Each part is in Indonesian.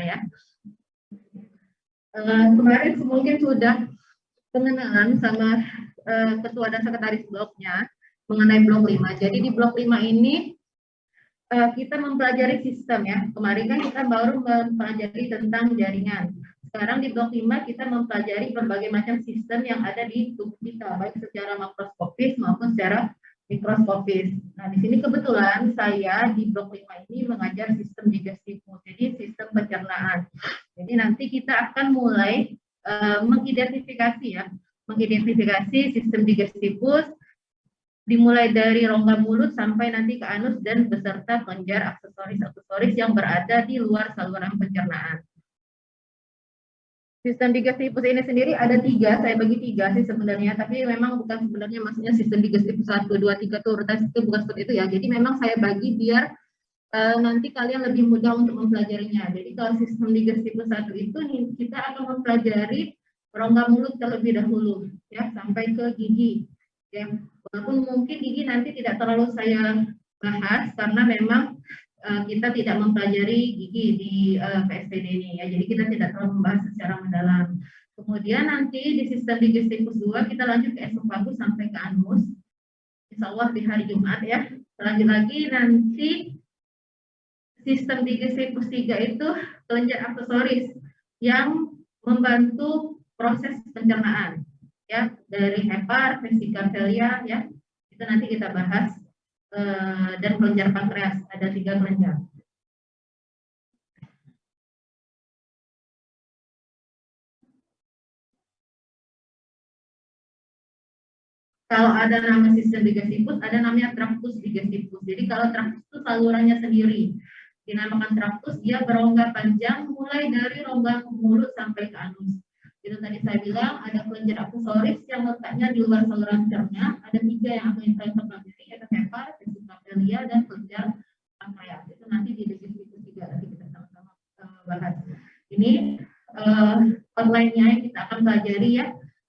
ya. Kemarin mungkin sudah pengenalan sama ketua dan sekretaris bloknya mengenai blok 5. Jadi di blok 5 ini kita mempelajari sistem ya. Kemarin kan kita baru mempelajari tentang jaringan. Sekarang di blok 5 kita mempelajari berbagai macam sistem yang ada di tubuh kita, baik secara makroskopis maupun secara mikroskopis. Nah, di sini kebetulan saya di blok 5 ini mengajar sistem digestifus, jadi sistem pencernaan. Jadi nanti kita akan mulai mengidentifikasi sistem digestifus, dimulai dari rongga mulut sampai nanti ke anus dan beserta kelenjar aksesoris yang berada di luar saluran pencernaan. Sistem digestifus ini sendiri ada 3, saya bagi 3 sih sebenarnya, tapi memang bukan sebenarnya maksudnya sistem digestifus 1, 2, 3 tuh urutan itu bukan seperti itu ya. Jadi memang saya bagi biar nanti kalian lebih mudah untuk mempelajarinya. Jadi kalau sistem digestifus 1 itu kita akan mempelajari rongga mulut terlebih dahulu ya sampai ke gigi. Ya, walaupun mungkin gigi nanti tidak terlalu saya bahas karena memang kita tidak mempelajari gigi di PSPD ini ya, jadi kita tidak terlalu membahas secara mendalam. Kemudian nanti di sistem digestifus 2 kita lanjut ke esofagus sampai ke anus, insya Allah di hari Jumat ya. Lanjut lagi nanti sistem digestifus 3 itu kelenjar aksesoris yang membantu proses pencernaan ya, dari hepar, vesika velia ya, itu nanti kita bahas. Dan kelenjar pankreas, ada 3 kelenjar. Kalau ada nama sistem digestifus, ada namanya traktus digestifus. Jadi kalau traktus itu salurannya sendiri, dinamakan traktus, dia berongga panjang mulai dari rongga mulut sampai ke anus. Itu tadi saya bilang ada kelenjar aksesoris yang letaknya di luar saluran cerna, ada 3 yang akan kita pelajari, ada hepar, vesika velia, dan kelenjar pankreas. Itu nanti di digestifus 3 nanti kita sama-sama bahas. Ini outline-nya yang kita akan pelajari ya.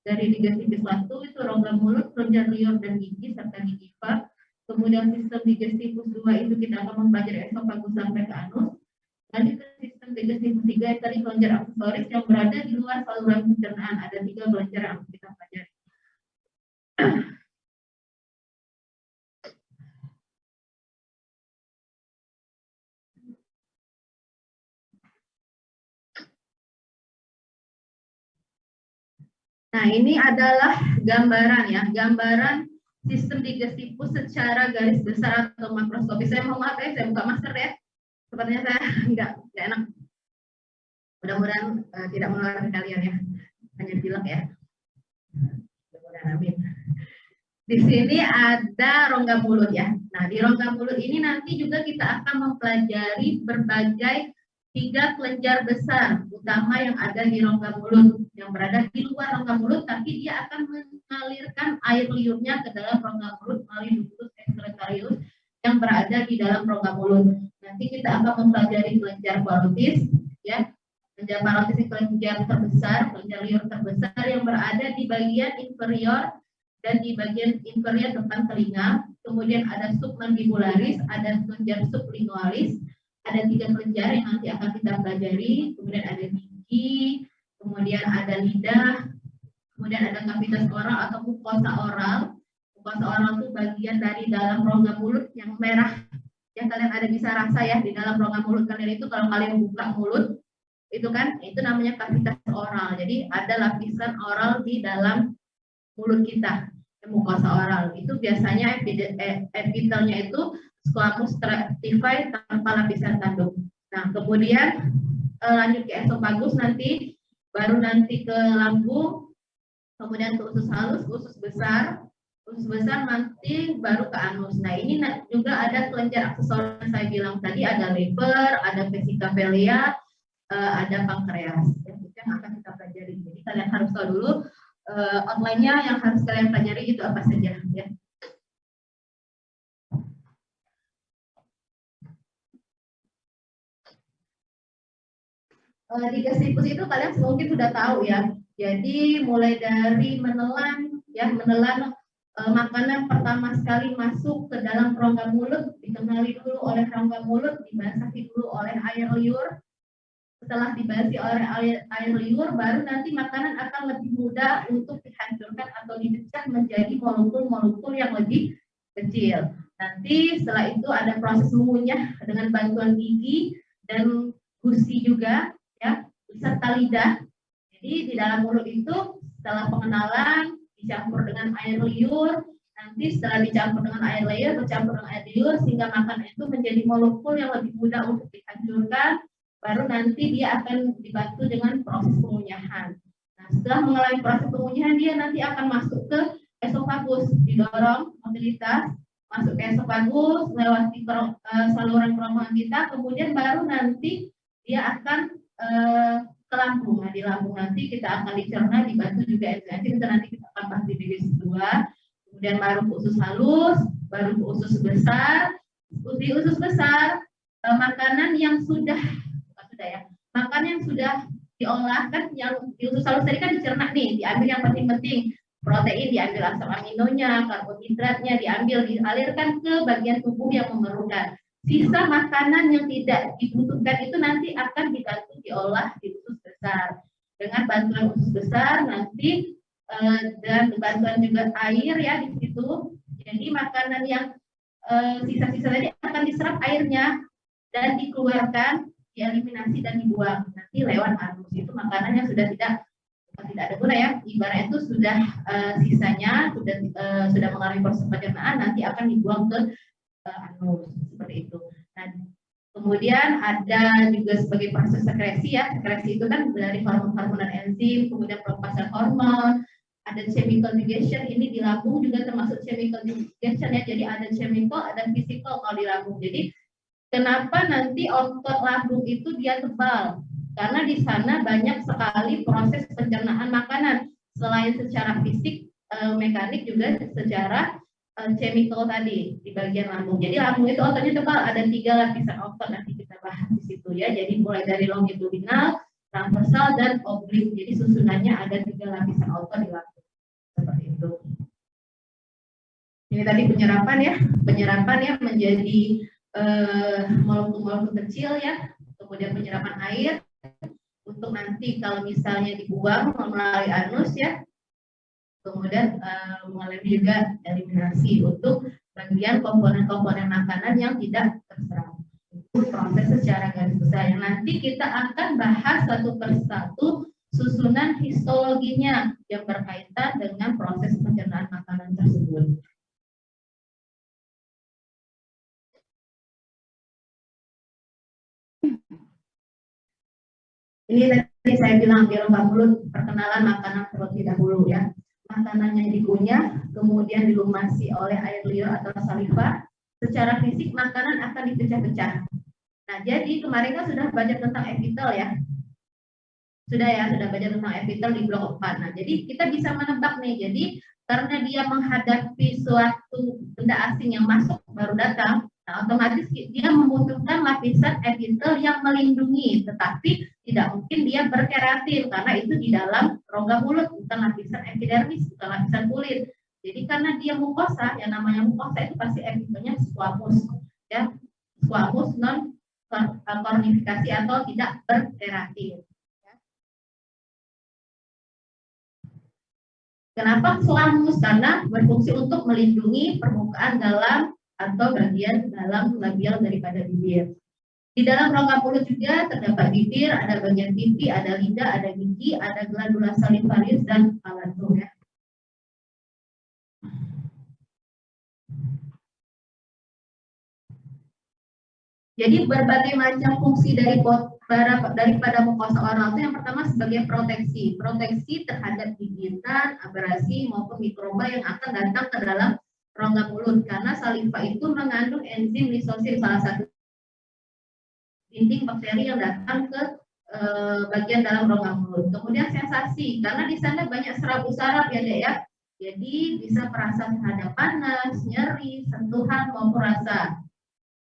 Dari digestifus 1 itu rongga mulut, kelenjar liur dan gigi serta gingiva. Kemudian sistem digestifus 2 itu kita akan mempelajari esofagus sampai ke anus. Lanjut ke sistem digestifus 3 tadi kelenjar aksesoris yang berada di luar saluran pencernaan, ada 3 kelenjar yang kita pelajari. Nah, ini adalah gambaran ya, gambaran sistem digestifus secara garis besar atau makroskopis. Saya mohon maaf ya, saya buka masker ya. Sepertinya saya nggak enak. Mudah-mudahan tidak menularkan kalian ya, hanya pilek ya. Mudah-mudahan amin. Di sini ada rongga mulut ya. Nah, di rongga mulut ini nanti juga kita akan mempelajari berbagai 3 kelenjar besar utama yang ada di rongga mulut, yang berada di luar rongga mulut, tapi dia akan mengalirkan air liurnya ke dalam rongga mulut melalui ductus excretarius yang berada di dalam rongga mulut. Nanti kita akan mempelajari kelenjar parotis ya. Kelenjar parotis itu kelenjar terbesar, kelenjar liur terbesar yang berada di bagian inferior dan di bagian inferior depan telinga. Kemudian ada submandibularis, ada kelenjar sublingualis, ada 3 kelenjar yang nanti akan kita pelajari. Kemudian ada gigi, kemudian ada lidah, kemudian ada kavitas oral atau mukosa oral. Mukosa oral itu bagian dari dalam rongga mulut yang merah. Yang kalian ada bisa rasa ya di dalam rongga mulut kalian itu, kalau kalian buka mulut itu kan, itu namanya kavitas oral. Jadi ada lapisan oral di dalam mulut kita, mukosa oral. Itu biasanya epitelnya itu squamous stratified tanpa lapisan tanduk. Nah, kemudian lanjut ke esofagus nanti, baru nanti ke lambung, kemudian ke usus halus, usus besar nanti baru ke anus. Nah, ini juga ada kelenjar aksesoris yang saya bilang tadi, ada lever, ada vesika velia, ada pankreas. Itu yang akan kita pelajari. Jadi kalian harus tahu dulu outline-nya yang harus kalian pelajari itu apa saja ya. Digestifus itu kalian mungkin sudah tahu ya. Jadi mulai dari menelan ya, menelan makanan pertama sekali masuk ke dalam rongga mulut, dikenali dulu oleh rongga mulut, dibasahi dulu oleh air liur. setelah dibasi oleh air liur, baru nanti makanan akan lebih mudah untuk dihancurkan atau dipecah menjadi molekul-molekul yang lebih kecil. Nanti setelah itu ada proses mengunyah dengan bantuan gigi dan gusi juga, ya, serta lidah. Jadi di dalam mulut itu setelah pengenalan dicampur dengan air liur, nanti setelah dicampur dengan air liur, bercampur dengan air liur sehingga makanan itu menjadi molekul yang lebih mudah untuk dihancurkan. Baru nanti dia akan dibantu dengan proses pengunyahan. Nah, setelah mengalami proses pengunyahan, dia nanti akan masuk ke esofagus, didorong mobilitas masuk ke esofagus, melewati saluran kerongkongan kita, kemudian baru nanti dia akan ke lambung. Nah, di lambung nanti kita akan dicerna, dibantu juga enzim, itu nanti kita akan bahas di divisi 2. Kemudian baru ke usus halus, baru ke usus besar. Di usus besar, makanan yang sudah makanan yang sudah diolah, kan yang di usus halus tadi kan dicerna nih, diambil yang penting-penting. Protein diambil, asam aminonya, karbohidratnya diambil, dialirkan ke bagian tubuh yang memerlukan. Sisa makanan yang tidak dibutuhkan itu nanti akan dibantu diolah di usus besar. Dengan bantuan usus besar nanti dan bantuan juga air ya di situ. Jadi makanan yang sisa-sisa tadi akan diserap airnya dan dikeluarkan, dieliminasi dan dibuang. Nanti lewat anus, itu makanan yang sudah tidak ada guna ya, ibaratnya itu sudah sisanya sudah mengalami proses pencernaan, nanti akan dibuang ke anus seperti itu. Nah, kemudian ada juga sebagai proses sekresi ya, sekresi itu kan dari hormon-hormon dan enzim, kemudian pelepasan hormon, ada chemical digestion, ini di lambung juga termasuk chemical digestion ya, jadi ada chemical, ada physical kalau di lambung. Jadi kenapa nanti otot lambung itu dia tebal? Karena di sana banyak sekali proses pencernaan makanan, selain secara fisik, mekanik juga secara chemical tadi di bagian lambung. Jadi lambung itu ototnya tebal, ada 3 lapisan otot, nanti kita bahas di situ ya. Jadi mulai dari longitudinal, transversal, dan oblik. Jadi susunannya ada 3 lapisan otot di lambung. Seperti itu. Ini tadi penyerapan ya menjadi molekul-molekul kecil ya. Kemudian penyerapan air untuk nanti kalau misalnya dibuang melalui anus ya, kemudian mengalami juga eliminasi untuk bagian komponen-komponen makanan yang tidak terserap. Itu proses secara garis besar yang nanti kita akan bahas satu persatu susunan histologinya yang berkaitan dengan proses pencernaan makanan tersebut. Ini tadi saya bilang di rongga mulut, perkenalan makanan terlebih dahulu ya. Makanannya dikunyah, kemudian dilumasi oleh air liur atau saliva. Secara fisik makanan akan dipecah-pecah. Nah, jadi kemarin kan sudah belajar tentang epitel ya. Sudah belajar tentang epitel di blok 4. Nah, jadi kita bisa menebak nih. Jadi karena dia menghadapi suatu benda asing yang masuk baru datang, nah, otomatis dia membutuhkan lapisan epitel yang melindungi, tetapi tidak mungkin dia berkeratin karena itu di dalam rongga mulut, bukan lapisan epidermis, bukan lapisan kulit. Jadi karena dia mukosa, yang namanya mukosa itu pasti epitelnya squamous, ya, squamous non kornifikasi atau tidak berkeratin. Kenapa squamous? Karena berfungsi untuk melindungi permukaan dalam atau bagian dalam labial daripada bibir. Di dalam rongga mulut juga terdapat bibir, ada bagian pipi, ada lidah, ada gigi, ada glandula salivarius dan palatum ya. Jadi berbagai macam fungsi daripada mukosa oral itu yang pertama sebagai proteksi terhadap gigitan, abrasi maupun mikroba yang akan datang ke dalam rongga mulut karena saliva itu mengandung enzim lisosim, salah satu dinding bakteri yang datang ke bagian dalam rongga mulut. Kemudian sensasi, karena di sana banyak serabut-saraf ya Dek ya. Jadi bisa perasaan terhadap panas, nyeri, sentuhan maupun rasa.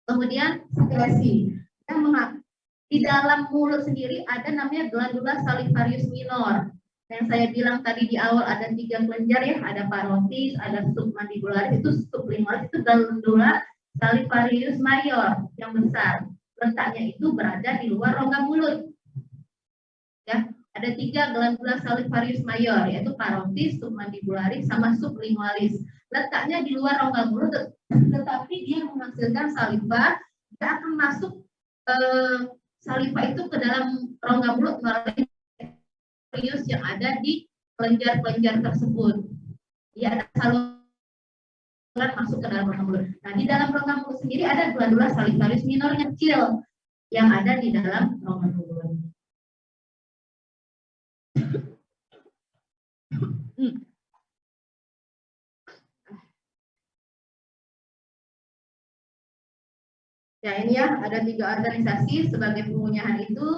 Kemudian sekresi. Di dalam mulut sendiri ada namanya glandula salivarius minor. Yang saya bilang tadi di awal ada 3 kelenjar ya, ada parotis, ada submandibularis, itu sublingualis, itu glandula salivarius major yang besar. Letaknya itu berada di luar rongga mulut. Ada 3 glandula salivarius mayor, yaitu parotis, submandibularis, sama sublingualis. Letaknya di luar rongga mulut, tetapi dia menghasilkan saliva. Dia akan masuk saliva itu ke dalam rongga mulut melalui salivarius yang ada di kelenjar-kelenjar tersebut. Dia ada saluran masuk ke dalam rongga mulut. Nah, di dalam rongga mulut sendiri ada glandula salivarius minor yang kecil yang ada di dalam rongga mulut. Ya, ini ya, ada 3 organisasi sebagai pengunyahan itu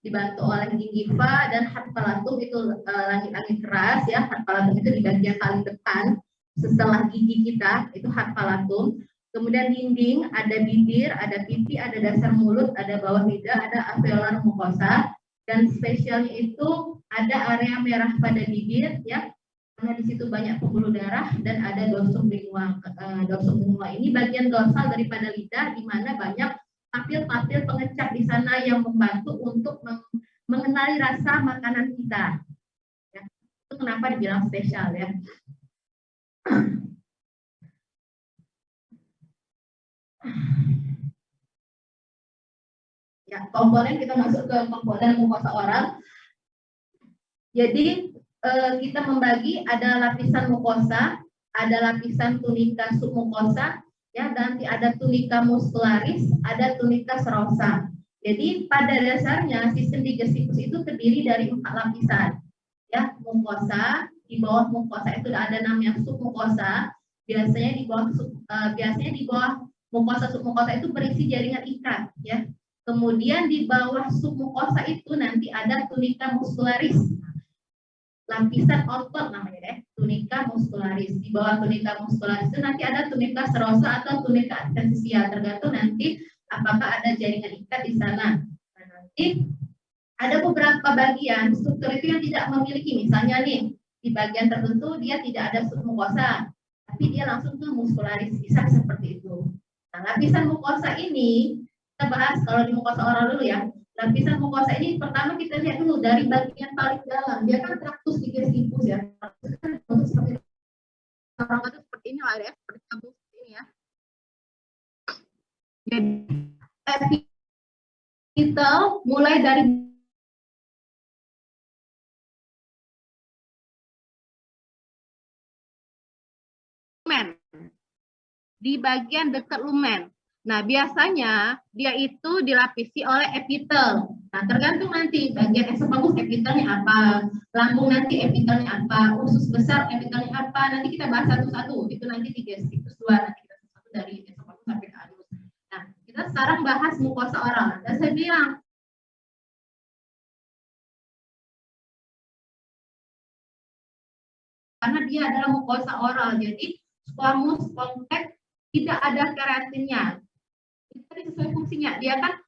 dibantu oleh gingiva dan hard palatum itu langit-langit keras ya. Hard palatum itu di bagian paling depan setelah gigi kita, itu hard palatum. Kemudian dinding, ada bibir, ada pipi, ada dasar mulut, ada bawah lidah, ada alveolar mucosa, dan spesialnya itu ada area merah pada bibir ya, karena di situ banyak pembuluh darah, dan ada dorsum lingua. Dorsum lingua ini bagian dorsal daripada lidah, di mana banyak papil-papil pengecap di sana yang membantu untuk mengenali rasa makanan kita. Ya, itu kenapa dibilang spesial ya. Ya, komponen kita masuk ke komponen mukosa oral. Jadi kita membagi ada lapisan mukosa, ada lapisan tunika submukosa, ya, nanti ada tunika muscularis, ada tunika serosa. Jadi pada dasarnya sistem digestifus itu terdiri dari 4 lapisan, ya, mukosa. Di bawah mukosa itu ada namanya submukosa. Biasanya di bawah mukosa submukosa itu berisi jaringan ikat, ya. Kemudian di bawah submukosa itu nanti ada tunika muscularis. Lapisan otot namanya deh, tunika muscularis. Di bawah tunika muscularis itu nanti ada tunika serosa atau tunika adventisia, tergantung nanti apakah ada jaringan ikat di sana. Nah, nanti ada beberapa bagian struktur itu yang tidak memiliki, misalnya nih di bagian tertentu dia tidak ada submukosa, tapi dia langsung ke muscularis, bisa seperti itu. Nah, lapisan mukosa ini kita bahas kalau di mukosa oral dulu ya. Lapisan mukosa ini pertama kita lihat dulu dari bagian paling dalam. Dia kan traktus digestifus ya. Untuk seperti orang itu seperti ini lah ya, seperti tabung ini ya. Jadi epitel mulai dari lumen, di bagian dekat lumen. Nah, biasanya dia itu dilapisi oleh epitel. Nah, tergantung nanti bagian esofagus epitelnya apa, lambung nanti epitelnya apa, usus besar epitelnya apa. Nanti kita bahas satu-satu. Itu nanti di digestifus 2, nanti kita satu dari esofagus sampai ke anus. Nah, kita sekarang bahas mukosa oral. Dan saya bilang karena dia adalah mukosa oral, jadi squamous contact, tidak ada keratinnya. Itu sesuai fungsinya. Dia kan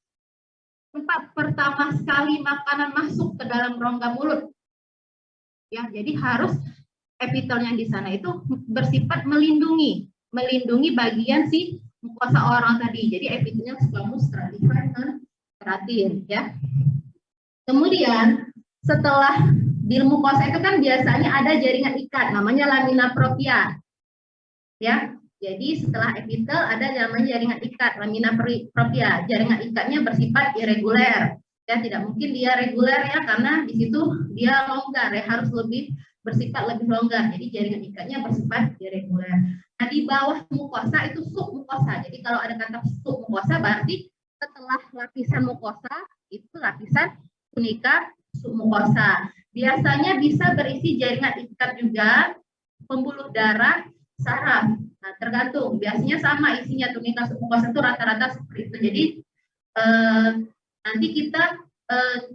tempat pertama sekali makanan masuk ke dalam rongga mulut. Ya, jadi harus epitelnya di sana itu bersifat melindungi bagian si mukosa oral tadi. Jadi epitelnya squamous stratified dan keratin ya. Kemudian setelah di mukosa itu kan biasanya ada jaringan ikat namanya lamina propria. Ya. Jadi setelah epitel ada namanya jaringan ikat, lamina propria. Jaringan ikatnya bersifat irreguler. Ya, tidak mungkin dia reguler ya, karena di situ dia longgar ya, harus bersifat lebih longgar. Jadi jaringan ikatnya bersifat irreguler. Nah, di bawah mukosa itu submukosa. Jadi kalau ada kata submukosa berarti setelah lapisan mukosa itu lapisan tunika submukosa. Biasanya bisa berisi jaringan ikat juga, pembuluh darah, saraf. Nah, tergantung. Biasanya sama isinya tunika submukosa itu rata-rata seperti itu. Jadi nanti kita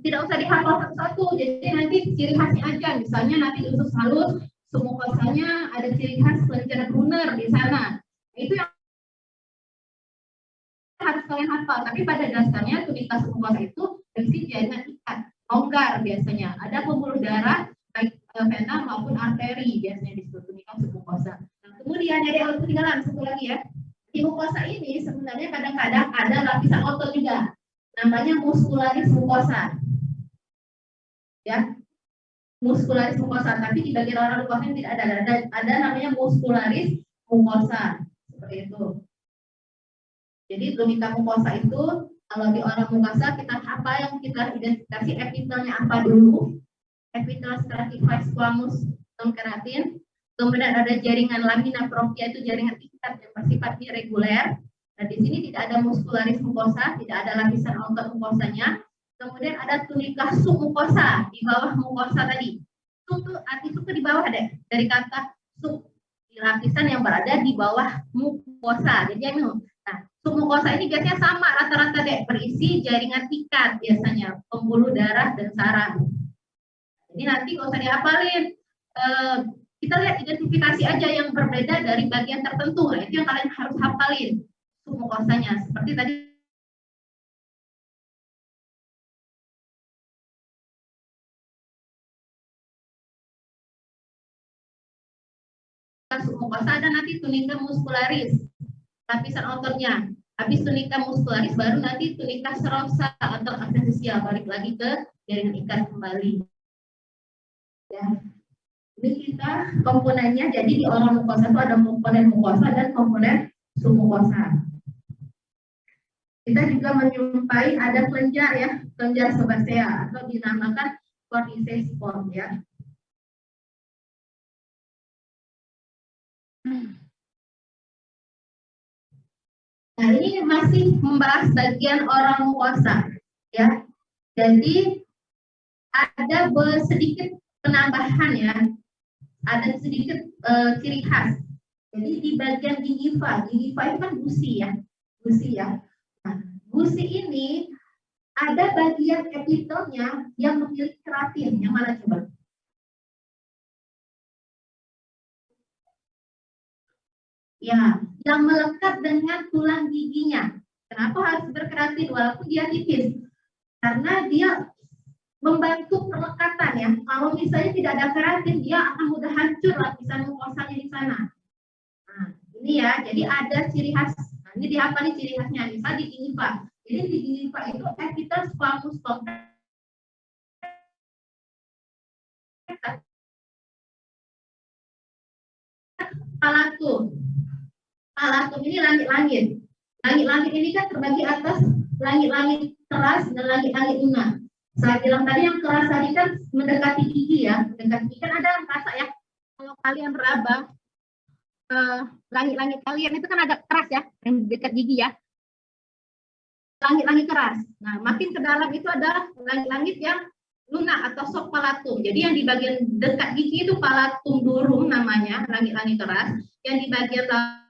tidak usah dihafal satu-satu. Jadi nanti ciri khasnya aja. Misalnya nanti usus halus submukosanya ada ciri khas kelenjar Brunner di sana. Itu yang harus kalian hafal. Tapi pada dasarnya tunika submukosa itu berisi jaringan ikat, longgar biasanya. Ada pembuluh darah baik vena maupun arteri biasanya disebut tunika submukosa. Kemudian ada ketinggalan satu lagi ya. Di mukosa ini sebenarnya kadang-kadang ada lapisan otot juga. Namanya muscularis mucosa. ya, muskularis mukosa. Tapi di bagian orang mukosa tidak ada namanya muskularis mukosa seperti itu. Jadi tunika mukosa itu kalau di orang mukosa kita apa yang kita identifikasi epitelnya apa dulu, epitel stratified squamous keratin. Kemudian ada jaringan lamina propria, itu jaringan ikat yang bersifat irreguler. Nah, di sini tidak ada muskularis mukosa, tidak ada lapisan otot mukosanya. Kemudian ada tunika submukosa di bawah mukosa tadi. Sub itu arti sub di bawah deh, dari kata sub, di lapisan yang berada di bawah mukosa. Jadi ini, nah, submukosa ini biasanya sama rata-rata deh, berisi jaringan ikat biasanya, pembuluh darah dan saraf. Jadi nanti nggak usah dihafalin. Kita lihat identifikasi aja yang berbeda dari bagian tertentu. Nah, itu yang kalian harus hafalin submukosanya. Seperti tadi submukosa ada nanti tunika muskularis, lapisan ototnya. Habis tunika muskularis baru nanti tunika serosa atau aksesial, balik lagi ke jaringan ikat kembali. Ya. Ini kita komponennya, jadi di orang mukosa itu ada komponen mukosa dan komponen submukosa. Kita juga menyumpai ada kelenjar ya, kelenjar sebasea atau dinamakan cortices sport ya. Nah, ini masih membahas bagian orang mukosa ya. Jadi ada sedikit penambahan ya. Ada sedikit ciri khas. Jadi di bagian gingiva itu kan gusi ya. Nah, gusi ini ada bagian epitelnya yang memiliki keratin. Yang mana coba? Ya, yang melekat dengan tulang giginya. Kenapa harus berkeratin walaupun dia tipis? Karena dia membantu perlekatan ya. Kalau misalnya tidak ada keratin, dia akan mudah hancur lapisan mukosanya di sana. Nah, ini ya, jadi ada ciri khas. Nah, ini dihafal ciri khasnya. Misal di gingiva. Jadi di gingiva itu epitel squamous complex. Palatum. Palatum ini langit-langit. Langit-langit ini kan terbagi atas langit-langit keras dan langit-langit lunak. Saya bilang tadi yang keras tadi kan mendekati gigi ya, mendekati gigi kan ada rasa ya. Kalau kalian raba langit-langit kalian itu kan ada keras ya, yang dekat gigi ya. Langit-langit keras. Nah, makin ke dalam itu ada langit-langit yang lunak atau soft palatum. Jadi yang di bagian dekat gigi itu palatum durum namanya, langit-langit keras. Yang di bagian belakang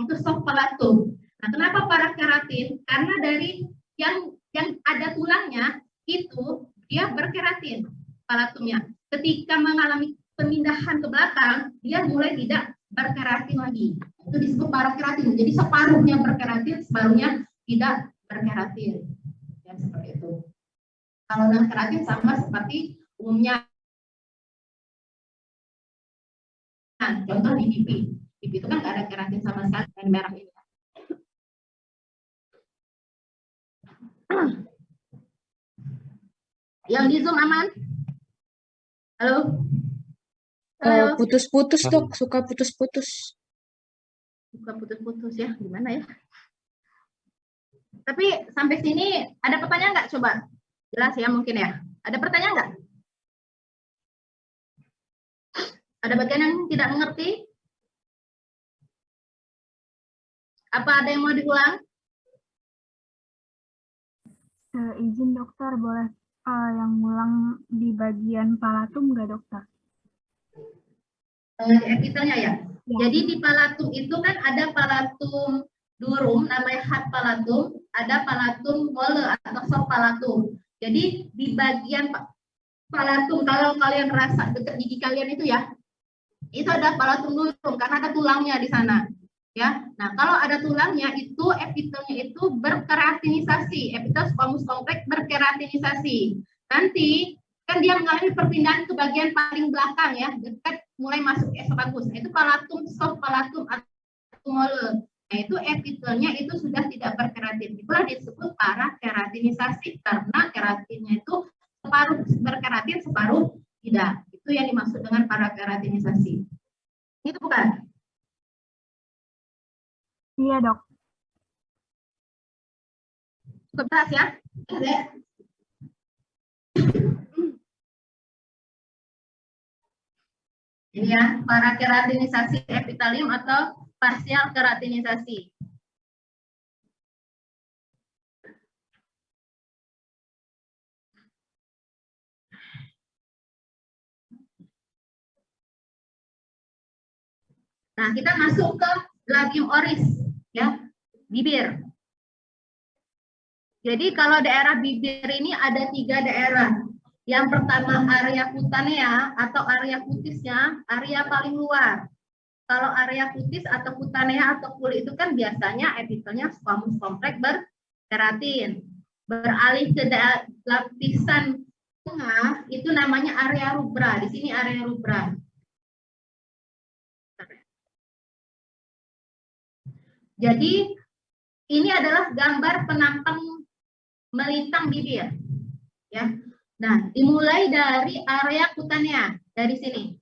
itu soft palatum. Nah, kenapa parakeratin? Karena dari yang ada tulangnya itu dia berkeratin palatumnya. Ketika mengalami pemindahan ke belakang, dia mulai tidak berkeratin lagi. Itu disebut parakeratin. Jadi separuhnya berkeratin, separuhnya tidak berkeratin. Ya, seperti itu. Kalau non keratin sama seperti umumnya. Nah, contoh di pipi. Pipi itu kan nggak ada keratin sama sekali, dan merah ini. Yang di Zoom aman? Halo? Putus-putus dok, suka putus-putus. Suka putus-putus ya, gimana ya? Tapi sampai sini ada pertanyaan nggak? Coba jelas ya mungkin ya. Ada pertanyaan nggak? Ada bagian yang tidak mengerti? Apa ada yang mau diulang? Izin dokter, boleh yang ngulang di bagian palatum nggak dokter? Di epitelnya ya? Ya. Jadi di palatum itu kan ada palatum durum, namanya hard palatum, ada palatum mole atau soft palatum. Jadi di bagian palatum, kalau kalian rasa dekat gigi kalian itu ya, itu ada palatum durum karena ada tulangnya di sana. Ya, nah kalau ada tulangnya itu epitelnya itu berkeratinisasi, epitel squamous complex berkeratinisasi. Nanti kan dia mengalami perpindahan ke bagian paling belakang ya, dekat mulai masuk esofagus. Nah, itu palatum soft palatum atau mole. Nah, itu epitelnya itu sudah tidak berkeratin. Itulah disebut parakeratinisasi karena keratinnya itu paru-paru, tidak. Itu yang dimaksud dengan parakeratinisasi. Itu bukan? Iya, Dok. Cukup jelas ya? Ini ya, parakeratinisasi epitelium atau parsial keratinisasi. Nah, kita masuk ke labium oris, ya, bibir. Jadi kalau daerah bibir ini ada 3 daerah. Yang pertama area cutanea atau area kutisnya, area paling luar. Kalau area kutis atau cutanea atau kulit itu kan biasanya epitelnya squamous kompleks berkeratin. Beralih ke lapisan tengah itu namanya area rubra. Di sini area rubra. Jadi ini adalah gambar penampang melintang bibir, ya. Nah, dimulai dari area cutanea dari sini.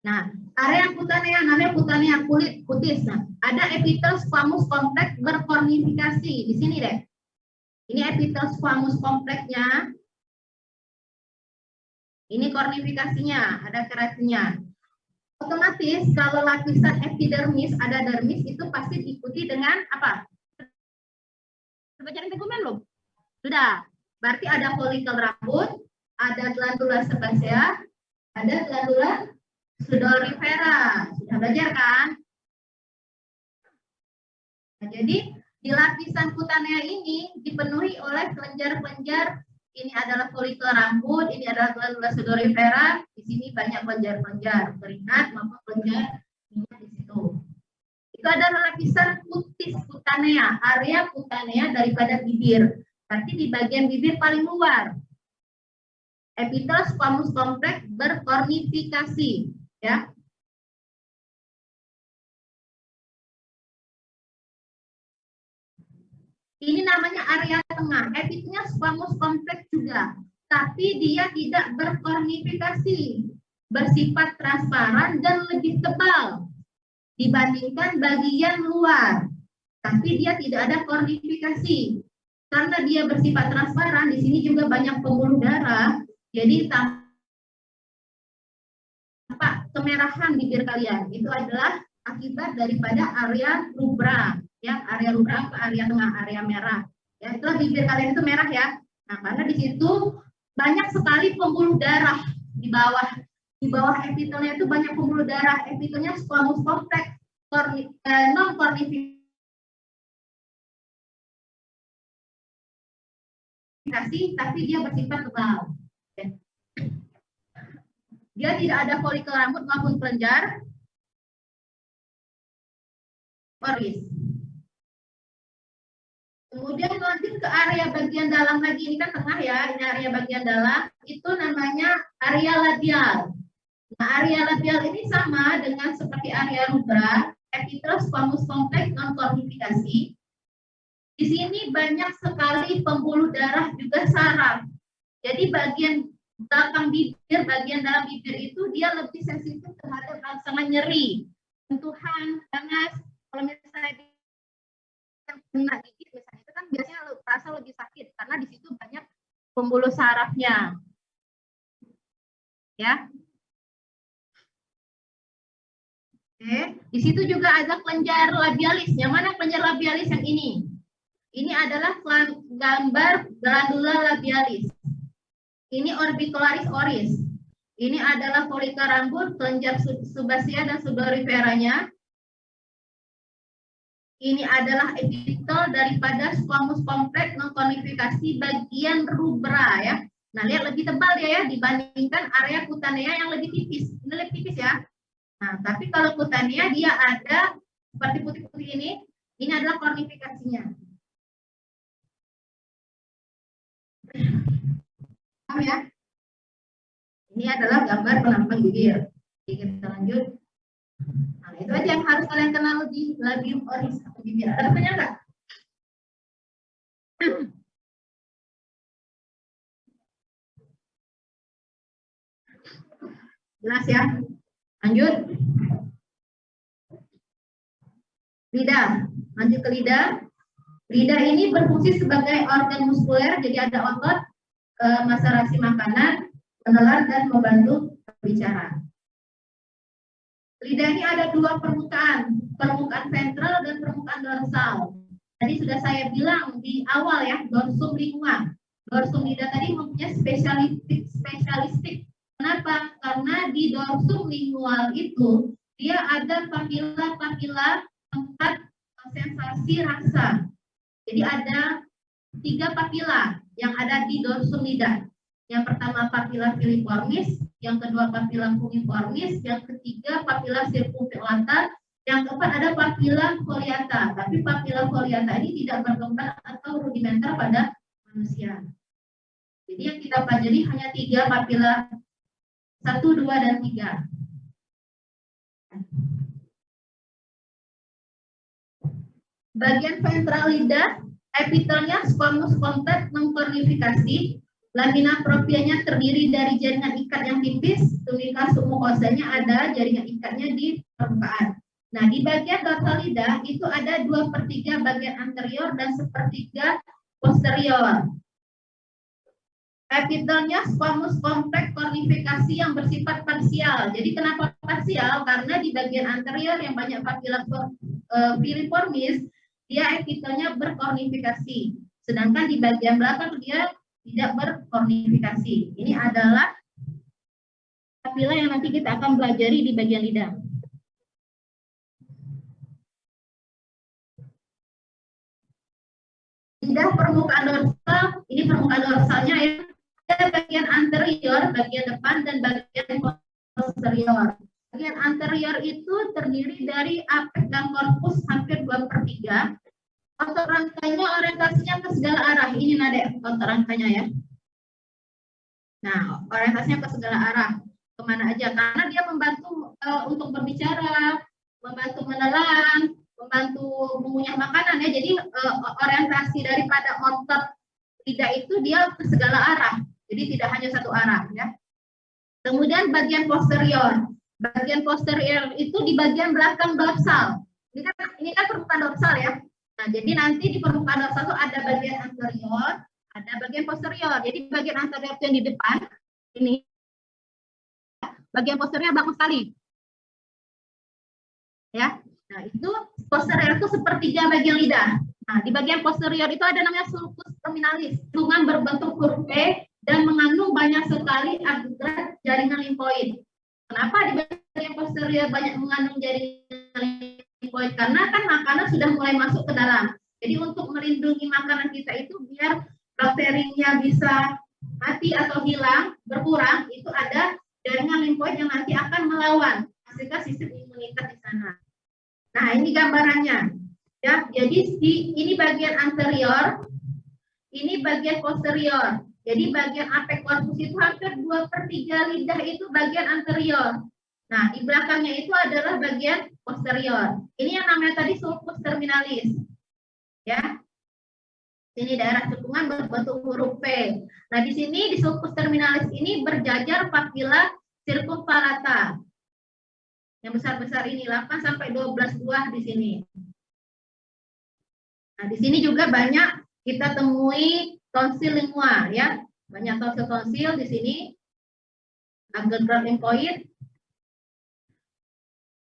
Nah, area cutanea namanya cutanea kulit kutis. Nah, ada epitel squamous kompleks berkornifikasi di sini deh. Ini epitel squamous kompleksnya. Ini kornifikasinya, ada keratinnya. Otomatis kalau lapisan epidermis ada dermis itu pasti diikuti dengan apa? Baca integumen belum? Sudah. Berarti ada folikel rambut, ada glandula sebasea, ada glandula sudorifera. Sudah belajar kan? Nah, jadi di lapisan cutanea ini dipenuhi oleh kelenjar-kelenjar. Ini adalah folikel rambut, ini adalah glandula sudorifera. Di sini banyak kelenjar-kelenjar keringat maupun kelenjar minyak di situ. Itu adalah lapisan kutis cutanea, area cutanea daripada bibir. Berarti di bagian bibir paling luar. Epitel squamous kompleks berkornifikasi, ya. Ini namanya area tengah. Epitelnya squamous kompleks juga, tapi dia tidak berkornifikasi, bersifat transparan dan lebih tebal dibandingkan bagian luar. Tapi dia tidak ada kornifikasi. Karena dia bersifat transparan, di sini juga banyak pembuluh darah, jadi tampak kemerahan bibir kalian. Itu adalah akibat daripada area rubra. Ya, area rubra ke area tengah, area merah. Ya, itulah bibir kalian itu merah ya. Nah, karena di situ banyak sekali pembuluh darah di bawah. Di bawah epitelnya itu banyak pembuluh darah. Epitelnya squamous kompleks, non kornifikasi, tapi dia bersifat tebal. Dia tidak ada folikel rambut maupun kelenjar oris. Kemudian lanjut ke area bagian dalam lagi, ini kan tengah ya, ini area bagian dalam, itu namanya area labial. Nah, area labial ini sama dengan seperti area rubra, epitel squamous kompleks non kornifikasi. Di sini banyak sekali pembuluh darah juga saraf. Jadi bagian belakang bibir, bagian dalam bibir itu dia lebih sensitif terhadap rangsangan nyeri, sentuhan, panas. Kalau misalnya kena gigit misalnya itu kan biasanya terasa lebih sakit karena di situ banyak pembuluh sarafnya. Ya. Oke, di situ juga ada kelenjar labialis. Yang mana kelenjar labialis yang ini? Ini adalah gambar glandula labialis. Ini orbicularis oris. Ini adalah folikel rambut, kelenjar subasea dan sudoriferanya. Ini adalah epitel daripada squamous kompleks non kornifikasi bagian rubra ya. Nah, lihat lebih tebal dia ya dibandingkan area cutanea yang lebih tipis. Ini lebih tipis ya. Nah, tapi kalau cutanea dia ada seperti putih-putih ini adalah kornifikasinya. Paham ya? Ini adalah gambar penampang bibir. Jadi kita lanjut. Nah, itu aja yang harus kalian kenal di labium oris atau bibir. Ada pertanyaan nggak? Jelas ya? Lanjut. Lidah. Lanjut ke lidah. Lidah ini berfungsi sebagai organ muskuler, jadi ada otot, maserasi makanan, menelan, dan membantu berbicara. Lidah ini ada dua permukaan ventral dan permukaan dorsal. Tadi sudah saya bilang di awal ya, dorsum lingua. Dorsum lidah tadi mempunyai spesialistik. Kenapa? Karena di dorsum lingual itu dia ada papila tempat sensasi rasa. Jadi ada 3 papila yang ada di dorsum lidah. Yang pertama papila filiformis, yang kedua papila fungiformis, yang ketiga papila circumvallata, yang keempat ada papila foliata. Tapi papila foliata ini tidak berkembang atau rudimenter pada manusia. Jadi yang kita pelajari hanya 3 papila, 1, 2, dan 3. Bagian ventral lidah, epitelnya squamous compact mengkornifikasi. Lamina proprianya terdiri dari jaringan ikat yang tipis, tunica submukosanya ada jaringan ikatnya di permukaan. Nah, di bagian dorsal lidah itu ada 2/3 bagian anterior dan 1/3 posterior. Epitelnya squamous compact kornifikasi yang bersifat parsial. Jadi kenapa parsial? Karena di bagian anterior yang banyak papila filiformis, dia epitelnya berkornifikasi. Sedangkan di bagian belakang dia tidak berkornifikasi. Ini adalah papila yang nanti kita akan pelajari di bagian lidah. Lidah permukaan dorsal, ini permukaan dorsalnya ya. Ada bagian anterior, bagian depan, dan bagian posterior. Bagian anterior itu terdiri dari apek dan korpus hampir 2/3. Otot rangkainya orientasinya ke segala arah. Ini nade otot rangkainya ya. Nah, orientasinya ke segala arah. Kemana aja? Karena dia membantu untuk berbicara, membantu menelan, membantu mengunyah makanan ya. Jadi orientasi daripada otot lidah itu dia ke segala arah. Jadi tidak hanya satu arah ya. Kemudian bagian posterior. Bagian posterior itu di bagian belakang dorsal. Ini kan permukaan dorsal ya. Nah, jadi nanti di permukaan dorsal itu ada bagian anterior, ada bagian posterior. Jadi bagian anterior itu yang di depan, ini. Bagian posterior bagus sekali. Ya. Nah, itu posterior itu 1/3 bagian lidah. Nah, di bagian posterior itu ada namanya sulcus terminalis, tungan berbentuk huruf P dan mengandung banyak sekali agregat jaringan limfoid. Kenapa di bagian posterior banyak mengandung jaringan limfoid? Karena kan makanan sudah mulai masuk ke dalam. Jadi untuk melindungi makanan kita itu biar bakterinya bisa mati atau hilang, berkurang, itu ada jaringan limfoid yang nanti akan melawan hasilkan sistem imunitas di sana. Nah, ini gambarannya. Ya, jadi ini bagian anterior, ini bagian posterior. Jadi bagian apek korpus itu hampir 2/3 lidah itu bagian anterior. Nah, di belakangnya itu adalah bagian posterior. Ini yang namanya tadi sulcus terminalis. Ya. Ini daerah cekungan berbentuk huruf P. Nah, di sini di sulcus terminalis ini berjajar papila circumvallata. Yang besar-besar ini 8 sampai 12 buah di sini. Nah, di sini juga banyak kita temui tonsil lingua ya. Banyak tonsil di sini. Agregat limfoid.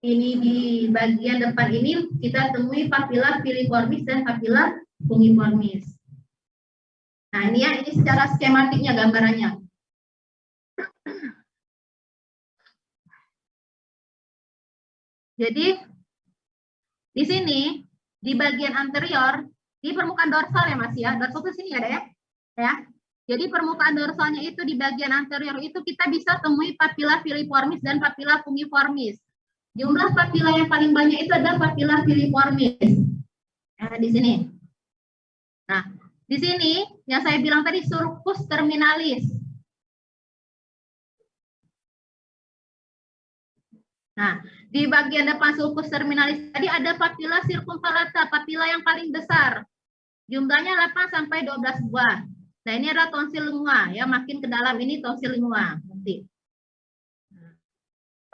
Ini di bagian depan ini kita temui papila filiformis dan papila fungiformis. Nah, ini ya, ini secara skematiknya gambarannya. Jadi di sini di bagian anterior di permukaan dorsal ya Mas ya. Dorsal itu sini ada ya. Ya. Jadi permukaan dorsalnya itu di bagian anterior itu kita bisa temui papila filiformis dan papila fungiformis. Jumlah papila yang paling banyak itu adalah papila filiformis. Nah, di sini. Nah, di sini yang saya bilang tadi sulcus terminalis. Nah, di bagian depan sulcus terminalis tadi ada papila circumvallata, papila yang paling besar. Jumlahnya 8 sampai 12 buah. Nah, ini adalah tonsil lingua ya, makin ke dalam ini tonsil lingua nanti.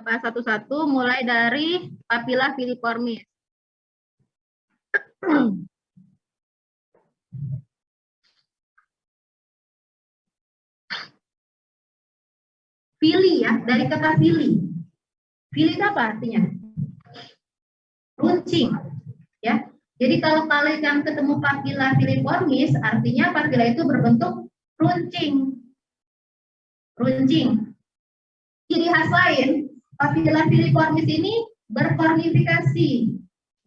bahas satu-satu mulai dari papilla filiformis. Fili ya, dari kata fili. Fili itu apa artinya? Runcing. Ya. Jadi kalau kalian ketemu papilla filiformis, artinya papilla itu berbentuk runcing. Runcing. Ciri khas lain, papilla filiformis ini berkornifikasi.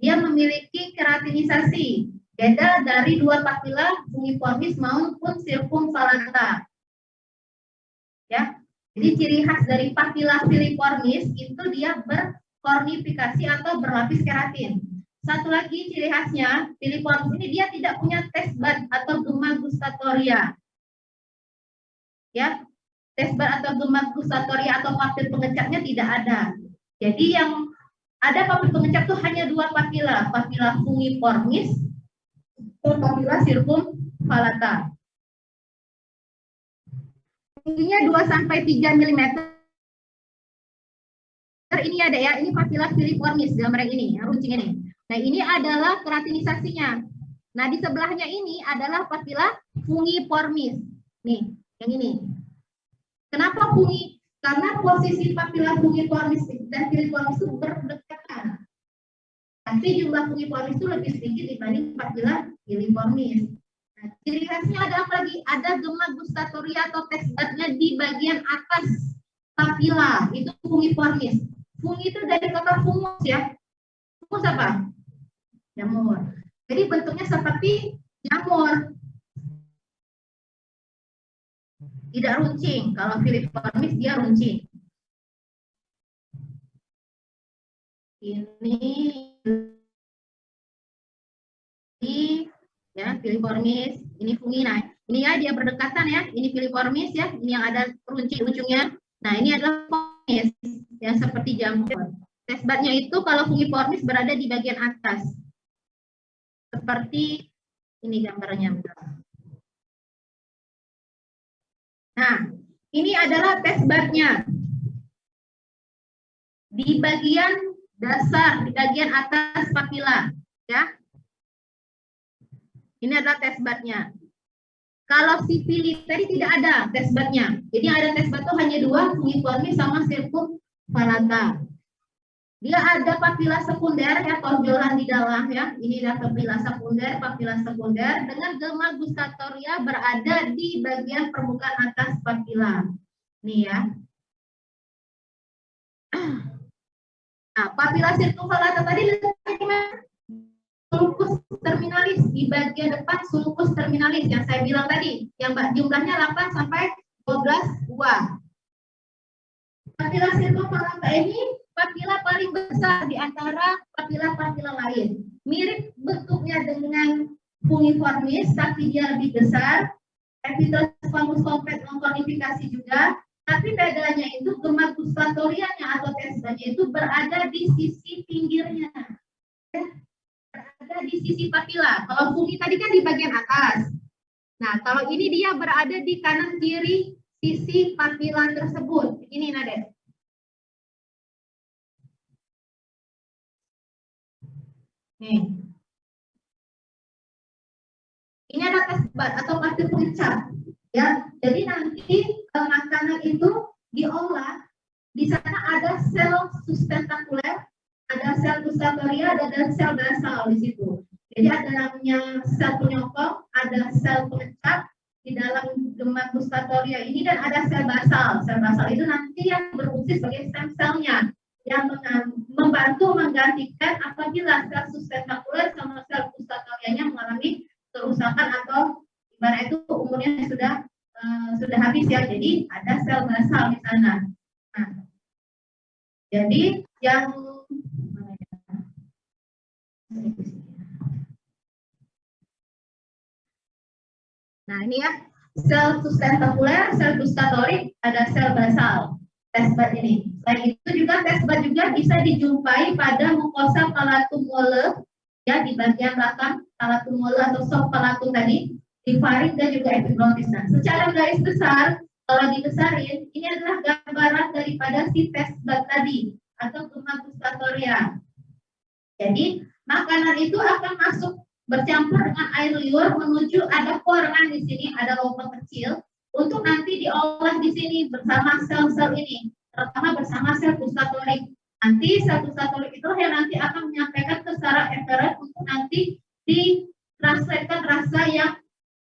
Dia memiliki keratinisasi. Beda dari dua papilla fungiformis maupun circumvallata. Ya. Jadi ciri khas dari papilla filiformis itu dia berkornifikasi atau berlapis keratin. Satu lagi ciri khasnya, filiformis ini dia tidak punya taste bud atau gema gustatoria. Ya, taste bud atau gema gustatoria atau papil pengecapnya tidak ada. Jadi yang ada papil pengecap itu hanya dua papilla, papilla fungiformis dan papilla circumvallata. Tingginya 2-3 mm. Ini ada ya, ini papilla filiformis gambar ini, yang runcing ini. Nah, ini adalah keratinisasinya. Nah, di sebelahnya ini adalah papilla fungiformis. Nih, yang ini. Kenapa fungi? Karena posisi papilla fungiformis dan filiformis itu berdekatan. Tapi jumlah fungiformis itu lebih sedikit dibanding papilla filiformis. Nah, ciri khasnya ada apa lagi? Ada gema gustatoria atau taste bud-nya di bagian atas papilla, itu fungiformis. Fungi itu dari kata fungus ya. Fungus apa? Jamur. Jadi bentuknya seperti jamur. Tidak runcing. Kalau filiformis dia runcing. Ini ya, filiformis, ini fungi. Nah, ini ya dia berdekatan ya, ini filiformis ya, ini yang ada runcing-runcingnya. Nah, ini adalah fungiformis yang seperti jamur. Taste bud-nya itu kalau fungiformis berada di bagian atas. Seperti ini gambarnya. Nah, ini adalah taste bud-nya. Di bagian dasar, di bagian atas papilla, ya. Ini adalah taste bud-nya. Kalau si fili tadi tidak ada taste bud-nya. Jadi ada taste bud itu hanya dua, fungiformis sama circumvallata. Dia ada papilla sekunder ya, tonjolan di dalam ya. Ini adalah papilla sekunder dengan gema gustatoria berada di bagian permukaan atas papilla. Nih ya. Nah, papilla circumvallata tadi letaknya di mana? Sulcus terminalis, di bagian depan sulcus terminalis yang saya bilang tadi, yang jumlahnya 8 sampai 12 buah. Papilla circumvallata ini papilla paling besar di antara papilla-papilla lain. Mirip bentuknya dengan fungiformis, tapi dia lebih besar. Epithelial squamous complex mengkornifikasi juga, tapi bedanya itu gema gustatorianya atau taste bud-nya itu berada di sisi pinggirnya. Berada di sisi papilla. Kalau fungi tadi kan di bagian atas. Nah, kalau ini dia berada di kanan kiri sisi papilla tersebut. Ini Nade. Nih. Ini ada taste bud atau papil pengecap. Ya, jadi nanti makanan itu diolah. Di sana ada sel sustentakuler, ada sel gustatoria, ada sel basal di situ. Jadi ada namanya sel penyokong, ada sel pengecap di dalam gema gustatoria ini, dan ada sel basal. Sel basal itu nanti yang berfungsi sebagai stem-selnya yang membantu menggantikan apabila sel sustentakuler sama sel gustatorianya mengalami kerusakan atau ibarat itu umurnya sudah habis ya. Jadi ada sel basal di sana. Nah, jadi yang ini ya, sel sustentakuler, sel gustatorik, ada sel basal. Taste bud ini. Selain itu juga taste bud juga bisa dijumpai pada mukosa palatum mole ya, di bagian belakang palatum mole atau soft palatum tadi, di faring dan juga epiglottis. Nah, secara garis besar Kalau dibesarin, ini adalah gambaran daripada si test bud tadi atau gema gustatoria. Jadi makanan itu akan masuk bercampur dengan air liur menuju ada korangan di sini, ada lubang kecil untuk nanti diolah di sini bersama sel-sel ini, terutama bersama sel gustatorik. Nanti sel gustatorik itu yang nanti akan menyampaikan ke saraf eferen untuk nanti ditranslatekan rasa yang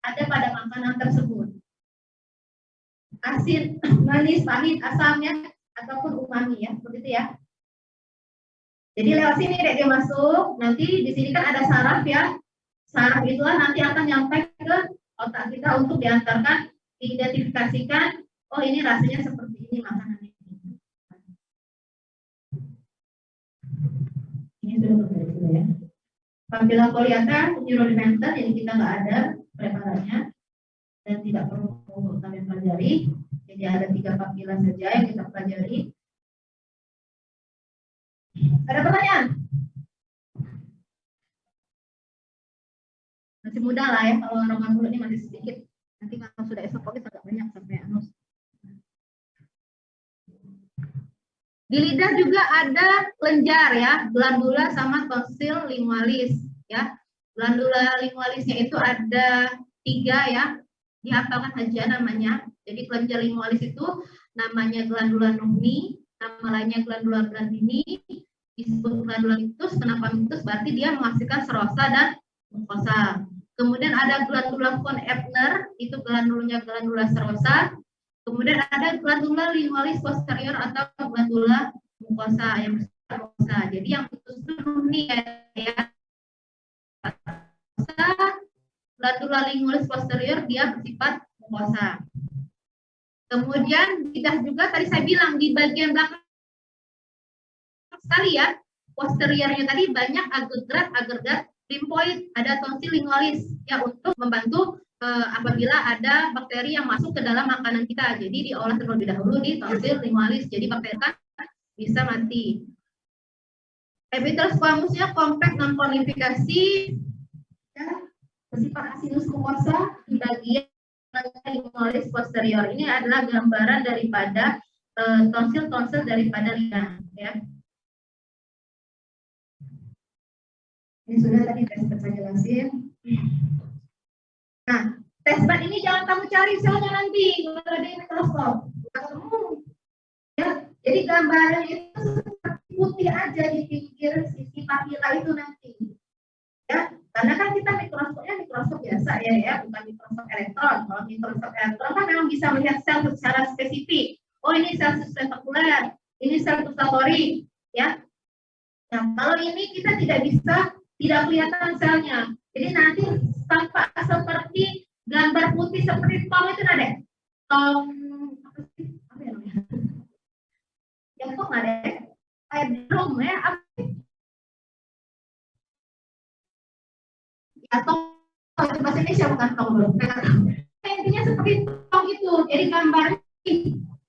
ada pada makanan tersebut. Asin, manis, pahit, asamnya ataupun umami ya, begitu ya. Jadi lewat sini deh dia masuk, nanti di sini kan ada saraf ya. Saraf itulah nanti akan nyampe ke otak kita untuk diantarkan, diidentifikasikan, oh ini rasanya seperti ini makanan ini. Ini sudah berbeda ya. Papilla coliata neurodementor yang kita nggak ada preparannya dan tidak perlu kalian pelajari. Jadi ada 3 papilla saja yang kita pelajari. Ada pertanyaan? Masih muda lah ya, kalau orang mulut ini masih sedikit. Nanti kalau sudah esopagis agak banyak sampai anus. Di lidah juga ada kelenjar ya, glandula sama tonsil lingualis ya. Glandula lingualisnya itu ada 3 ya, dihafalkan aja namanya. Jadi kelenjar lingualis itu namanya glandula nummi, nama lainnya glandula blandini, disebut glandula mitus. Kenapa mitus? Berarti dia menghasilkan serosa dan mukosa. Kemudian ada glandula von Ebner, itu glandulanya glandula serosa. Kemudian ada glandula lingualis posterior atau glandula mukosa yang bersifat mukosa. Jadi yang mitus itu nummi ya. Glandula lingualis posterior dia bersifat mukosa. Kemudian lidah juga tadi saya bilang di bagian belakang sekali ya, posteriornya tadi banyak agregat limfoid, ada tonsil lingualis ya untuk membantu apabila ada bakteri yang masuk ke dalam makanan kita. Jadi diolah terlebih dahulu di tonsil lingualis. Jadi bakteri kan bisa mati. Epitel squamosnya kompak non konifikasi ya, bersifat asinus mukosa di bagian lingualis posterior. Ini adalah gambaran daripada tonsil-tonsil daripada lidah ya. Ini sudah tadi tes bud saya jelasin. Nah, tes bud ini jangan kamu cari selnya nanti kalau di mikroskop. Ya, jadi gambaran itu seperti putih aja di pinggir sisi papila itu nanti. Ya, karena kan kita mikroskop biasa ya, bukan mikroskop elektron. Kalau mikroskop elektron kan memang bisa melihat sel secara spesifik. Oh ini sel spektakuler, ini sel gustatorik, ya. Nah kalau ini kita tidak bisa, tidak kelihatan selnya. Jadi nanti tampak seperti gambar putih seperti tong itu ada. Tong apa ya namanya? Yang tong ada. Kayak drum ya. Atau bahasa Indonesia bukan tong belum. Intinya seperti tong itu. Jadi gambarnya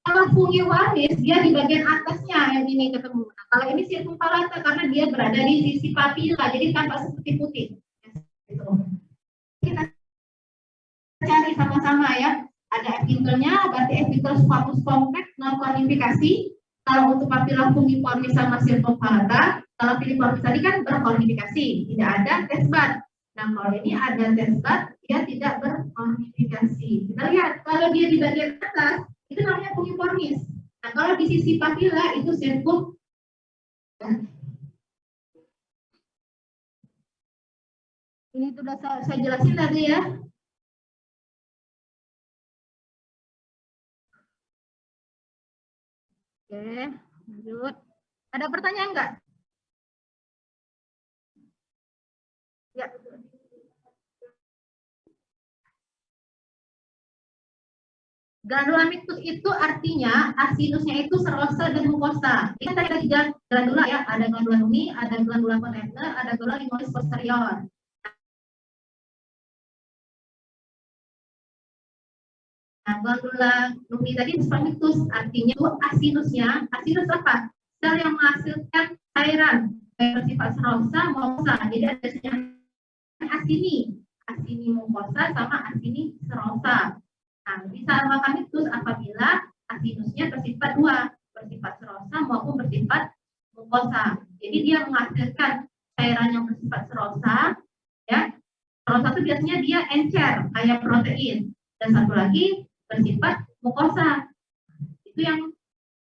kalau fungi warnis dia di bagian atasnya yang ini ketemu. Nah, kalau ini circumvallata karena dia berada di sisi papila, jadi tampak seperti putih. Gitu. Kita cari sama-sama ya. Ada epitelnya, berarti epitel squamous compact non kornifikasi. Kalau untuk papila fungiformis sama circumvallata, kalau filiformis tadi kan berkornifikasi, tidak ada test bud. Nah, kalau ini ada test bud, dia tidak berkornifikasi. Kita lihat, kalau dia di bagian atas, itu namanya fungiformis. Nah, kalau di sisi papila, itu circum. Ini sudah saya jelasin tadi ya. Oke, lanjut. Ada pertanyaan enggak? Ya. Glandula mictus itu artinya asinusnya itu serosa dan mukosa. Ini tadi ada 3 glandula ya, ada glandula nummi, ada glandula von Ebner, ada glandula lingualis posterior. Nah, glandula nummi tadi mictus artinya itu asinusnya, asinus apa? Sel yang menghasilkan cairan bersifat serosa mukosa. Jadi ada asini mukosa sama asini serosa. Nah, bisa makan mitus apabila asinusnya bersifat dua, bersifat serosa maupun bersifat mukosa. Jadi dia menghasilkan cairan yang bersifat serosa, ya. Serosa itu biasanya dia encer kayak protein, dan satu lagi bersifat mukosa. Itu yang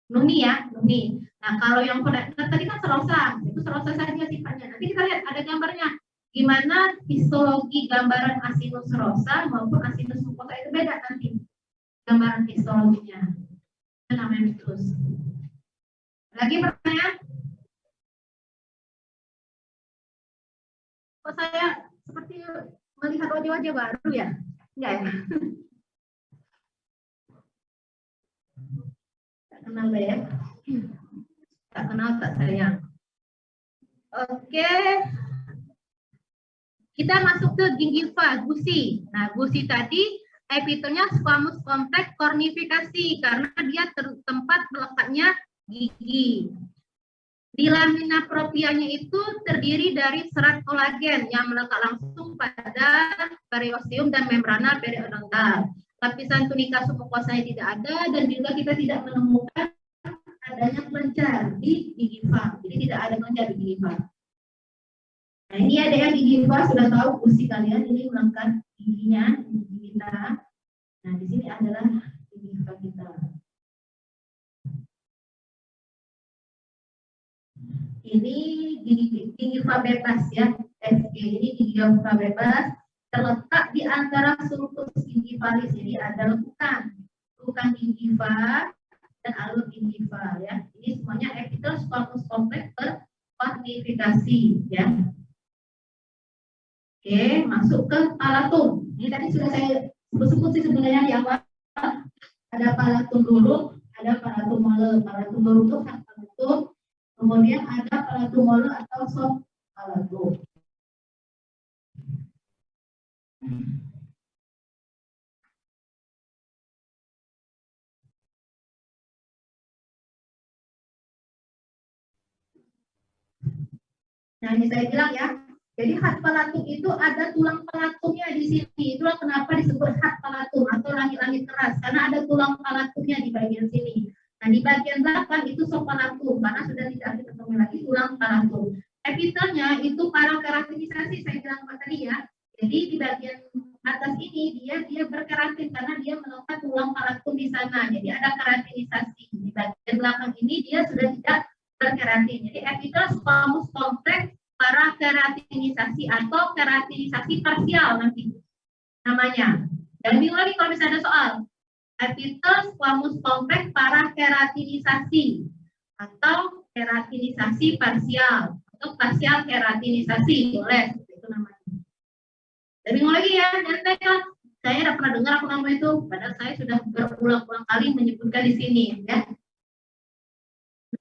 nuni ya, nuni. Nah, kalau yang tadi kan serosa, itu serosa saja sifatnya. Nanti kita lihat ada gambarnya. Gimana histologi gambaran asinus serosa maupun asinus mukosa itu beda nanti. Gambaran histologinya. Itu namanya mitos. Lagi pertanyaan? Kok saya seperti melihat wajah-wajah baru ya? Enggak ya? Tak kenal ya? Tak kenal tak sayang. Oke. Kita masuk ke gingiva, gusi. Nah, gusi tadi epitelnya squamous kompleks kornifikasi karena dia tempat melekatnya gigi. Di lamina proprianya itu terdiri dari serat kolagen yang melekat langsung pada periosteum dan membrana periodontal. Lapisan tunika submukosanya tidak ada dan juga kita tidak menemukan adanya kelenjar di gingiva. Jadi tidak ada kelenjar di gingiva. Nah, ini ada yang di gingiva sudah tahu gusi kalian ini melengkap giginya, gigi kita. Nah, di sini adalah gingiva kita. Ini gingiva bebas ya, SG ini gingiva bebas terletak di antara sulcus gingivalis. Jadi ada lekukan gingiva dan alur gingiva ya. Ini semuanya epitel squamous kompleks terkornifikasi ya. Oke, masuk ke palatum. Ini tadi sudah saya sebut sih sebenarnya di awal. Ada palatum dulu, ada palatum mole. Palatum dulu itu hak palatum. Kemudian ada palatum mole atau soft palatum. Nah, ini saya bilang ya. Jadi hak palatum itu ada tulang palatumnya di sini. Itulah kenapa disebut hak palatum atau langit-langit keras, karena ada tulang palatumnya di bagian sini. Nah, di bagian belakang itu soft palatum, karena sudah tidak ketemu lagi tulang palatum. Epitelnya itu parakeratisasi, saya bilang tadi ya. Jadi di bagian atas ini dia berkeratin karena dia melekat tulang palatum di sana. Jadi ada keratinisasi. Di bagian belakang ini dia sudah tidak berkeratin. Jadi epitel squamous kompleks para keratinisasi atau keratinisasi parsial nanti namanya. Dan bingung lagi kalau misalnya ada soal. Epitel squamous kompleks para keratinisasi atau keratinisasi parsial atau parsial keratinisasi, boleh itu namanya. Dan bingung lagi ya, nyantai kan. Saya tidak pernah dengar aku nama itu, padahal saya sudah berulang-ulang kali menyebutkan di sini ya.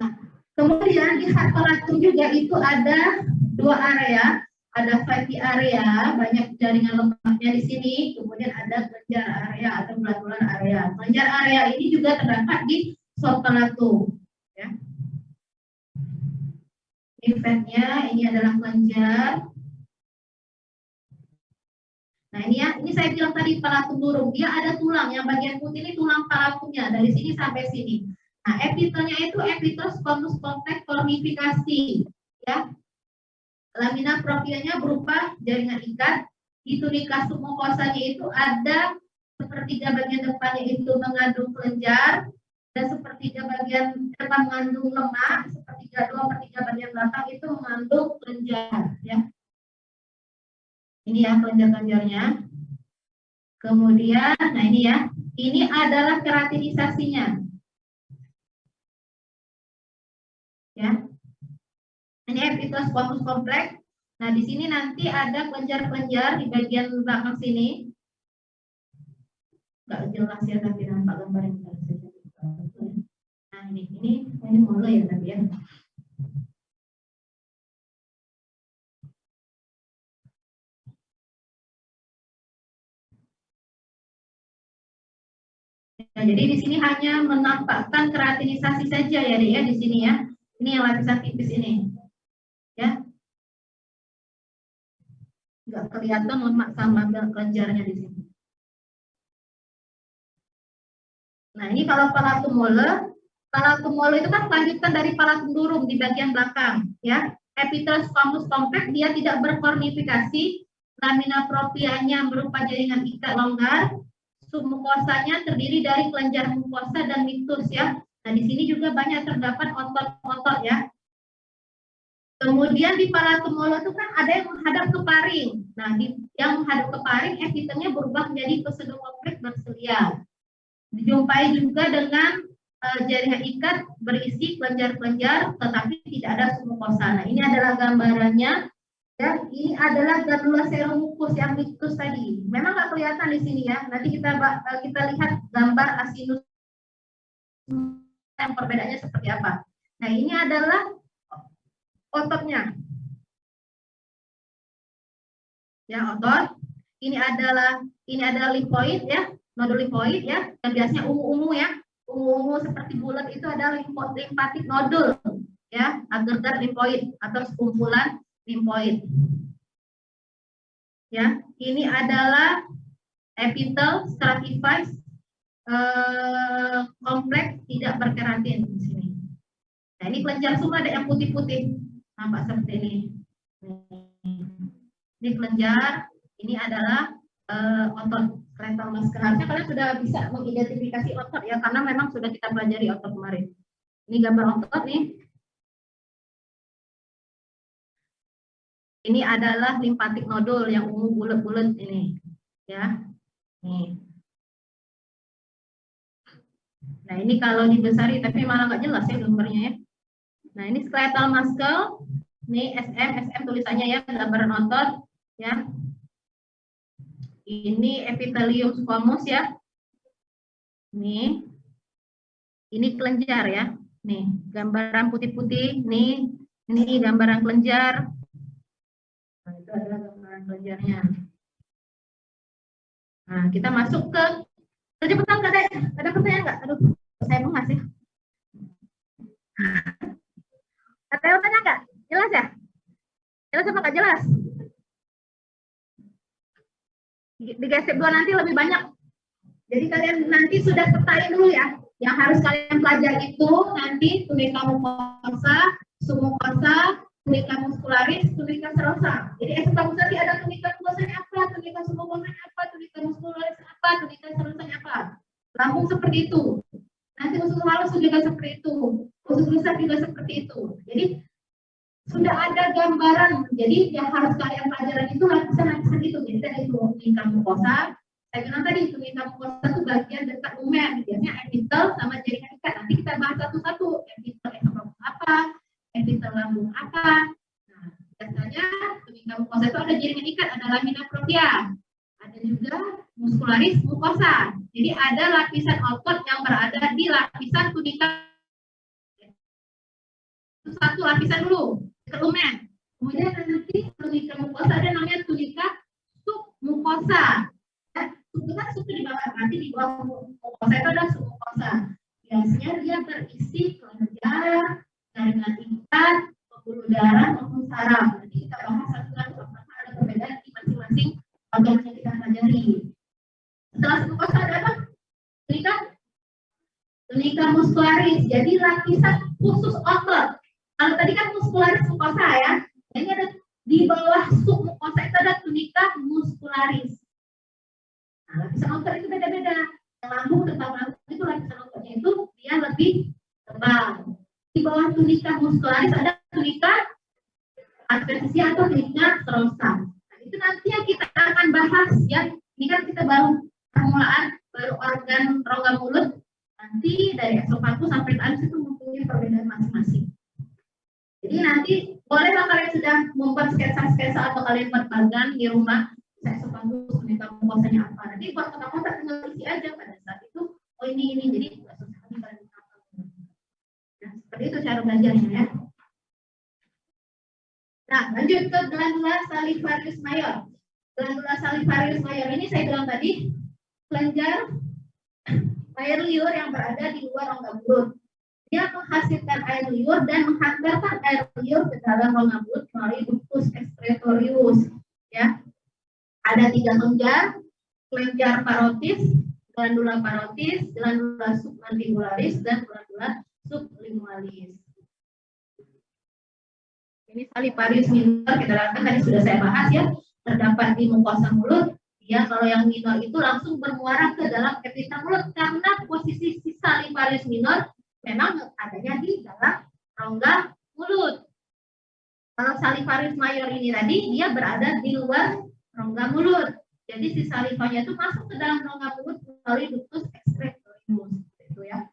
Nah, kemudian di hak palatum juga itu ada dua area, ada fatty area, banyak jaringan lemaknya di sini, kemudian ada kelenjar area atau glandular area. Kelenjar area ini juga terdapat di soft palatum. Ya. Ini fatnya, ini adalah kelenjar. Nah ini ya, ini saya bilang tadi palatum burung, dia ada tulang, yang bagian putih ini tulang palatumnya dari sini sampai sini. Nah epitelnya itu epitel squamous kompleks kornifikasi, ya. Lamina proprianya berupa jaringan ikat. Di tunika submukosanya itu ada sepertiga bagian depannya itu mengandung kelenjar dan sepertiga bagian depan mengandung lemak, sepertiga 2/3 bagian belakang itu mengandung kelenjar ya. Ini ya kelenjar-kelenjarnya. Kemudian nah ini ya, ini adalah keratinisasinya. Ya. Ini epitel squamous kompleks. Nah, di sini nanti ada kelenjar-kelenjar di bagian belakang sini. Enggak jelas ya, tapi nampak gambar yang saja. Nah, ini mulai ya tadi ya. Nah, jadi di sini hanya menampakkan keratinisasi saja ya, Dek, ya di sini ya. Ini yang lapisan tipis ini. Ya. Enggak kelihatan lemak sama kelenjarnya di sini. Nah, ini kalau palatum mole. Palatum mole itu kan kelanjutan dari palatum durum di bagian belakang, ya. Epitel squamous kompleks dia tidak berkornifikasi, lamina proprianya berupa jaringan ikat longgar, submukosanya terdiri dari kelenjar mukosa dan mitus, ya. Nah, di sini juga banyak terdapat otot-otot, ya. Kemudian di palatum mole itu kan ada yang menghadap ke paring. Nah, yang menghadap ke paring epitelnya berubah menjadi pseudokompleks berselial. Dijumpai juga dengan jaringan ikat berisi kelenjar-kelenjar tetapi tidak ada submukosa. Nah, ini adalah gambarannya, ya. Ini adalah granula seromukus yang mitus tadi. Memang nggak kelihatan di sini, ya. Nanti kita lihat gambar asinus yang perbedaannya seperti apa. Nah, ini adalah ototnya, ya, otot. Ini adalah limfoid, ya, nodul limfoid, ya, yang biasanya ungu-ungu, ya. Ungu-ungu seperti bulat itu adalah limpatik nodul, ya, agregat limfoid atau sekumpulan limfoid. Ya, ini adalah epitel stratified kompleks tidak berkeratin di sini. Nah, ini kelenjar semua ada yang putih-putih, nampak seperti ini. Ini kelenjar, ini adalah otot skeletal muscle. Harusnya kalian sudah bisa mengidentifikasi otot, ya, karena memang sudah kita pelajari otot kemarin. Ini gambar otot nih. Ini adalah limpatik nodul yang ungu bulat-bulat ini, ya. Nih. Nah, ini kalau dibesari tapi malah nggak jelas, ya, gambarnya, ya. Nah, ini skeletal muscle. Ini SM tulisannya, ya, gambaran otot, ya. Ini epithelium squamous, ya. Nih. Ini kelenjar, ya. Nih, gambaran putih-putih. Nih, ini gambaran kelenjar. Nah, itu adalah gambaran kelenjarnya. Nah, kita masuk ke cepetan, ada pertanyaan nggak? Aduh, saya mau ngasih. Ada yang tanya nggak? Jelas, ya? Jelas apa nggak jelas? Di GSEP 2 nanti lebih banyak. Jadi kalian nanti sudah petain dulu, ya. Yang harus kalian pelajari itu nanti tunika mukosa, submukosa, tunika muscularis, tunika serosa. Jadi eksekusi nanti ada tunika mukosanya apa, tunika submukosanya apa, tunika muscularis apa, tunika serosanya apa. Lambung seperti itu. Nanti usus halus juga seperti itu. Usus besar juga seperti itu. Jadi sudah ada gambaran. Jadi yang harus kalian pelajaran itu lapisan-lapisan itu. Jadi tadi itu tunika mukosa. Saya bilang tadi tunika mukosa itu bagian dekat lumen. Biasanya epitel sama jaringan ikat. Nanti kita bahas satu-satu. Epitel esophagus apa, epitel lambung apa. Nah, biasanya tunika mukosa itu ada jaringan ikat, ada lamina propria. Ada juga muscularis mukosa. Jadi ada lapisan otot yang berada di lapisan tunika. Itu satu lapisan dulu, ke lumen. Kemudian nanti tunika mukosa ada namanya tunika submukosa. Itu kan sub di bawah, nanti di bawah mukosa itu ada submukosa. Biasanya dia berisi kelenjar, jaringan ikat, pembuluh darah maupun saraf. Nanti kita bahas satu-satu apakah ada perbedaan di masing-masing bagian yang kita pelajari. Setelah submukosa ada apa? Tunika muscularis. Jadi lapisan khusus otot. Kalau tadi kan muscularis mukosa, ya. Ini ada di bawah submukosa itu ada tunika muscularis. Nah, lapisan otot itu beda-beda. Yang lambung tentang lambung itu lapisan ototnya itu dia lebih tebal. Di bawah tunika muscularis ada tunika adventisia atau tunika serosa. Nah, itu nanti yang kita akan bahas, ya. Ini kan kita baru permulaan, baru organ rongga mulut. Nanti dari esophagus sampai anus itu mempunyai perbedaan masing-masing. Jadi nanti bolehlah kalian sudah membuat sketsa-sketsa atau kalian buat bagan di rumah. Saya esophagus, tunika mukosanya apa. Nanti buat kotak-kotak tinggal isi aja pada saat itu. Oh ini. Jadi nggak susah lagi kalian. Nah, seperti itu cara belajarnya, ya. Nah, lanjut ke glandula salivarius mayor. Glandula salivarius mayor ini saya bilang tadi kelenjar air liur yang berada di luar rongga mulut. Dia menghasilkan air liur dan menghantarkan air liur ke dalam rongga mulut melalui ductus excretorius. Ya, ada 3 kelenjar, kelenjar parotis, glandula parotis, glandula submandibuloris, dan glandula sublingualis. Ini salivarius minor, kita lihat tadi sudah saya bahas ya, terdapat di mukosa mulut. Ya, kalau yang minor itu langsung bermuara ke dalam epitel mulut karena posisi si salivarius minor memang adanya di dalam rongga mulut. Kalau salivarius mayor ini tadi dia berada di luar rongga mulut. Jadi si salivanya itu masuk ke dalam rongga mulut melalui ductus excretorius, itu ya.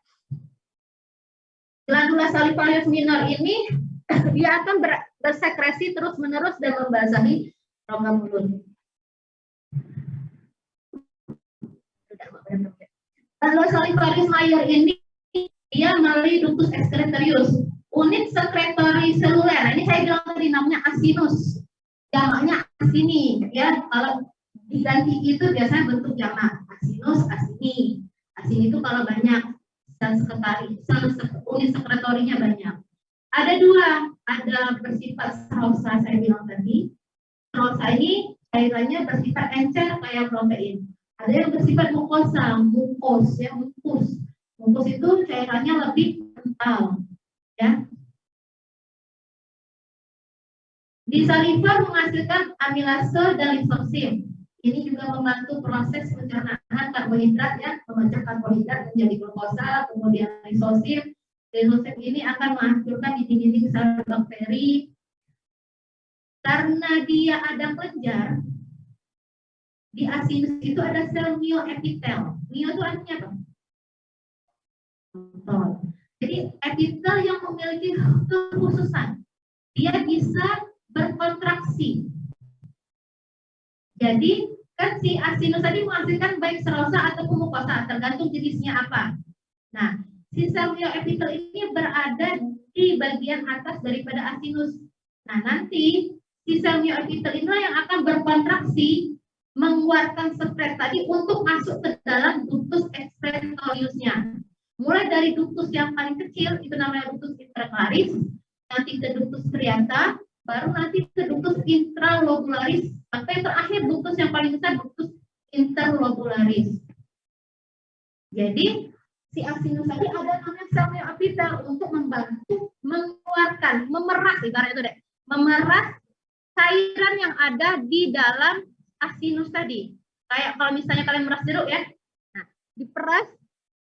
Glandula salivarius minor ini dia akan bersekresi terus-menerus dan membasahi rongga mulut. Glandula salivarius mayor ini dia melalui ductus excretorius, unit sekretori seluler. Nah, ini saya bilang tadi namanya asinus, jamaknya asini ya. Kalau diganti itu biasanya bentuk jamak asinus, asini. Asini itu kalau banyak, unit sekretorinya banyak. Ada dua, ada bersifat serosa saya bilang tadi. Serosa ini cairannya bersifat encer kayak protein. Ada yang bersifat mukosa, mukos ya, mukus. Mukus itu cairannya lebih kental ya. Di saliva menghasilkan amilase dan lisosim. Ini juga membantu proses pencernaan karbohidrat ya, memecah karbohidrat menjadi glukosa, kemudian lisosim. Lisosim ini akan menghancurkan di dinding sel bakteri. Karena dia ada kelenjar, di asinus itu ada sel myoepitel. Myo itu artinya apa? Jadi epitel yang memiliki kekhususan, dia bisa berkontraksi. Jadi kan si asinus tadi menghasilkan baik serosa ataupun mukosa, tergantung jenisnya apa. Nah, si sel myoepitel ini berada di bagian atas daripada asinus. Nah, nanti si sel myoepitel inilah yang akan berkontraksi mengeluarkan sekret tadi untuk masuk ke dalam ductus excretoriusnya. Mulai dari ductus yang paling kecil, itu namanya ductus intercalaris, nanti ke ductus striata, baru nanti ke ductus intralobularis, sampai terakhir ductus yang paling besar, ductus interlobularis. Jadi, si asinus tadi ada namanya sel myoepitel untuk membantu mengeluarkan, memeras, ibarat itu deh, memeras cairan yang ada di dalam asinus tadi. Kayak kalau misalnya kalian meras jeruk ya, nah, diperas,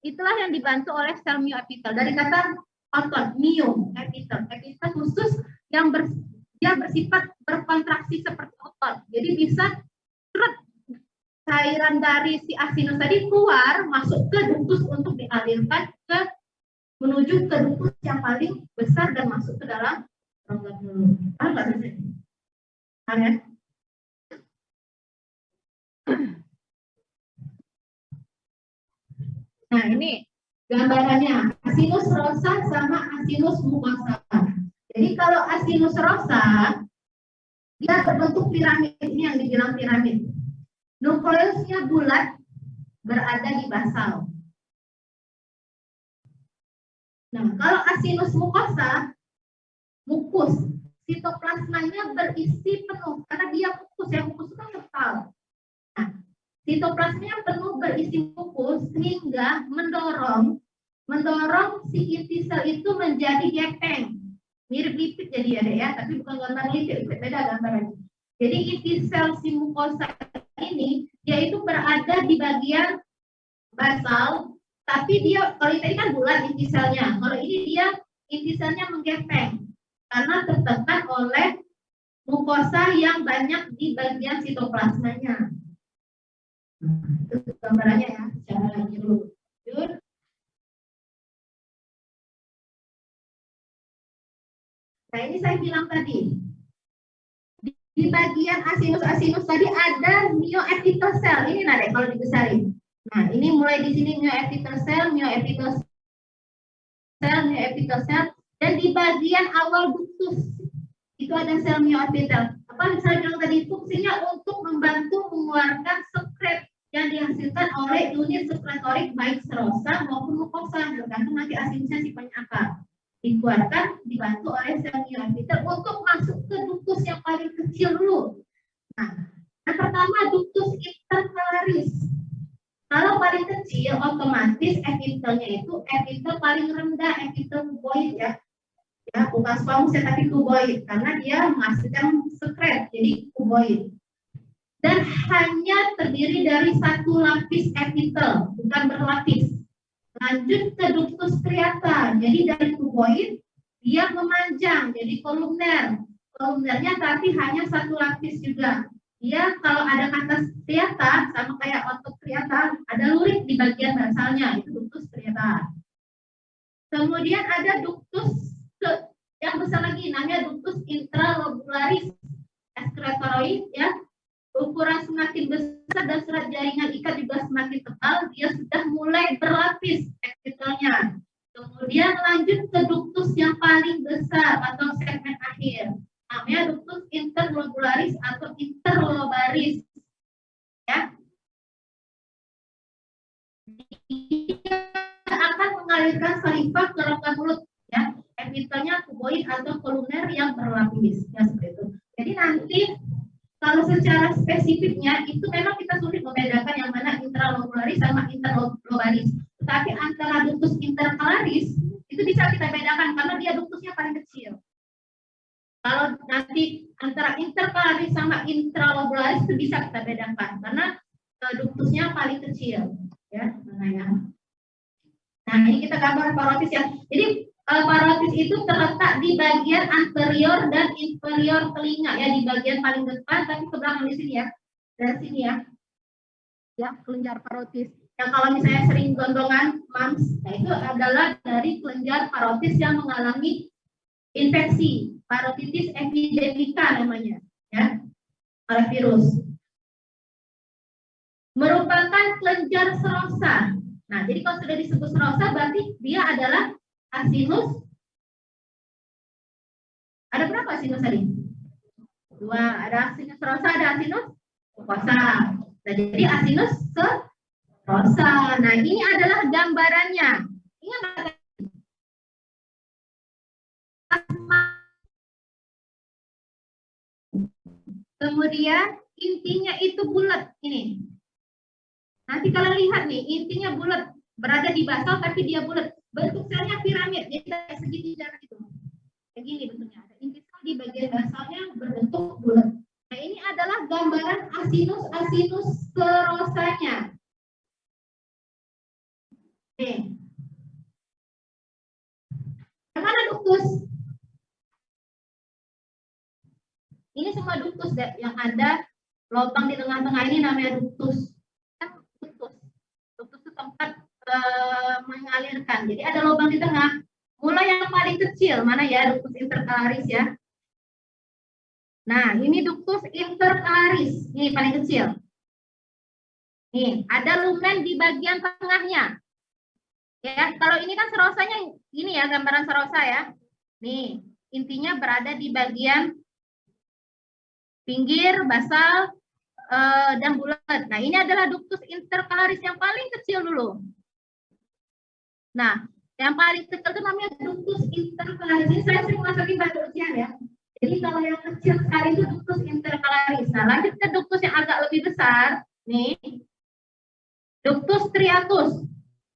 itulah yang dibantu oleh sel myoepitel. Dari kata otot, myoepitel, epitel khusus yang dia bersifat berkontraksi seperti otot. Jadi bisa cairan dari si asinus tadi keluar, masuk ke ductus untuk dialirkan ke menuju ke ductus yang paling besar dan masuk ke dalam rongga mulut. Paham nggak sih? Paham ya? Nah, ini gambarannya asinus rosa sama asinus mukosa. Jadi kalau asinus rosa dia berbentuk piramid, ini yang dibilang piramid. Nukleusnya bulat, berada di basal. Nah, kalau asinus mukosa, mukus, sitoplasmanya berisi penuh karena dia mukus, yang mukus itu kan kental. Nah, sitoplasmanya penuh berisi mukus sehingga mendorong si inti sel itu menjadi gepeng. Mirip lipid jadi ya, ya, tapi bukan gambar lipid, beda gambarnya. Jadi inti sel si mukosa ini dia itu berada di bagian basal, tapi dia kalau tadi kan bulat inti selnya. Kalau ini dia inti selnya menggepeng karena tertekan oleh mukosa yang banyak di bagian sitoplasmanya. Itu gambarannya ya, secara menyeluruh. Nah, ini saya bilang tadi, di bagian asinus tadi ada myoepitel sel. Ini nah deh kalau dibesarin. Nah, ini mulai di sini myoepitel sel, dan di bagian awal ductus itu ada sel myoepitel. Apa saya bilang tadi, fungsinya untuk membantu mengeluarkan sekret yang dihasilkan oleh unit sekretorik baik serosa maupun mukosa, tergantung nanti asinusnya sifatnya apa. Dikeluarkan dibantu oleh sel myoepitel untuk masuk ke ductus yang paling kecil dulu. Nah, yang pertama ductus intercalaris. Kalau paling kecil, otomatis epitelnya itu epitel paling rendah, epitel kuboid ya. Ya, bukan squamous ya, tapi kuboid karena dia menghasilkan sekret, jadi kuboid. Dan hanya terdiri dari satu lapis epitel, bukan berlapis. Lanjut ke ductus striata, jadi dari kuboid dia memanjang, jadi kolumner. Kolumnernya tapi hanya satu lapis juga. Dia kalau ada kata striata sama kayak otot striata, ada lurik di bagian basalnya, itu ductus striata. Kemudian ada ductus yang besar lagi, namanya ductus intralobularis excretoroid ya. Ukuran semakin besar dan serat jaringan ikat juga semakin tebal, dia sudah mulai berlapis epitelnya. Kemudian lanjut ke ductus yang paling besar atau segmen akhir, namanya ductus interlobularis atau interlobaris. Ya. Dia akan mengalirkan saliva ke rongga mulut, ya. Epitelnya kuboid atau kolumner yang berlapis, ya seperti itu. Jadi nanti kalau secara spesifiknya itu memang kita sulit membedakan yang mana intralobularis sama interlobaris. Tetapi antara ductus intercalaris itu bisa kita bedakan karena dia ductusnya paling kecil. Kalau nanti antara intercalaris sama intralobularis itu bisa kita bedakan karena ductusnya paling kecil, ya. Nah, ini kita gambar parotis ya. Jadi parotis itu terletak di bagian anterior dan inferior telinga ya, di bagian paling depan tapi ke belakang di sini ya. Dari sini ya. Ya, kelenjar parotis. Yang kalau misalnya sering gondongan mams, nah itu adalah dari kelenjar parotis yang mengalami infeksi, parotitis epidemika namanya, ya, oleh virus. Merupakan kelenjar serosa. Nah, jadi kalau sudah disebut serosa berarti dia adalah asinus. Ada berapa asinus tadi? 2. Ada asinus serosa, ada asinus mucosa. Nah, jadi asinus serosa. Nah, ini adalah gambarannya. Ingat. Kemudian intinya itu bulat ini. Nanti kalian lihat nih, intinya bulat, berada di basal tapi dia bulat. Bentuk selnya piramid, jadi kayak segitiga gitu. Kayak gini bentuknya. Ada inti sel di bagian basalnya berbentuk bulat. Nah, ini adalah gambaran asinus serosanya. Nih. Yang mana ductus? Ini semua ductus deh, yang ada lubang di tengah-tengah ini namanya ductus. Ductus itu tempat mengalirkan. Jadi ada lubang di tengah. Mulai yang paling kecil, mana ya, ductus intercalaris ya. Nah, ini ductus intercalaris, ini paling kecil. Nih, ada lumen di bagian tengahnya. Ya, kalau ini kan serosanya ini ya, gambaran serosa ya. Nih, intinya berada di bagian pinggir, basal, dan bulat. Nah, ini adalah ductus intercalaris yang paling kecil dulu. Nah, yang paling kecil itu namanya ductus intercalaris. Ini saya sering masukin batu ujian ya. Jadi kalau yang kecil sekali itu ductus intercalaris. Nah, lanjut ke ductus yang agak lebih besar. Nih, ductus striatus.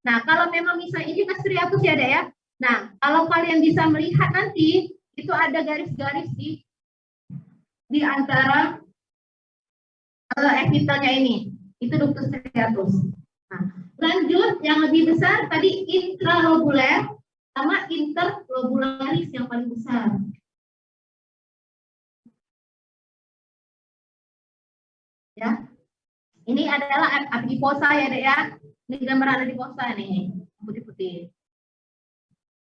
Nah, kalau memang misalnya ini ke striatus ya, Dek ya. Nah, kalau kalian bisa melihat nanti, itu ada garis-garis di antara epitelnya ini. Itu ductus striatus. Nah, lanjut yang lebih besar tadi intralobuler sama interlobularis yang paling besar. Ya, ini adalah adiposa ya, Dek ya. Ini gambar adiposa nih, putih-putih.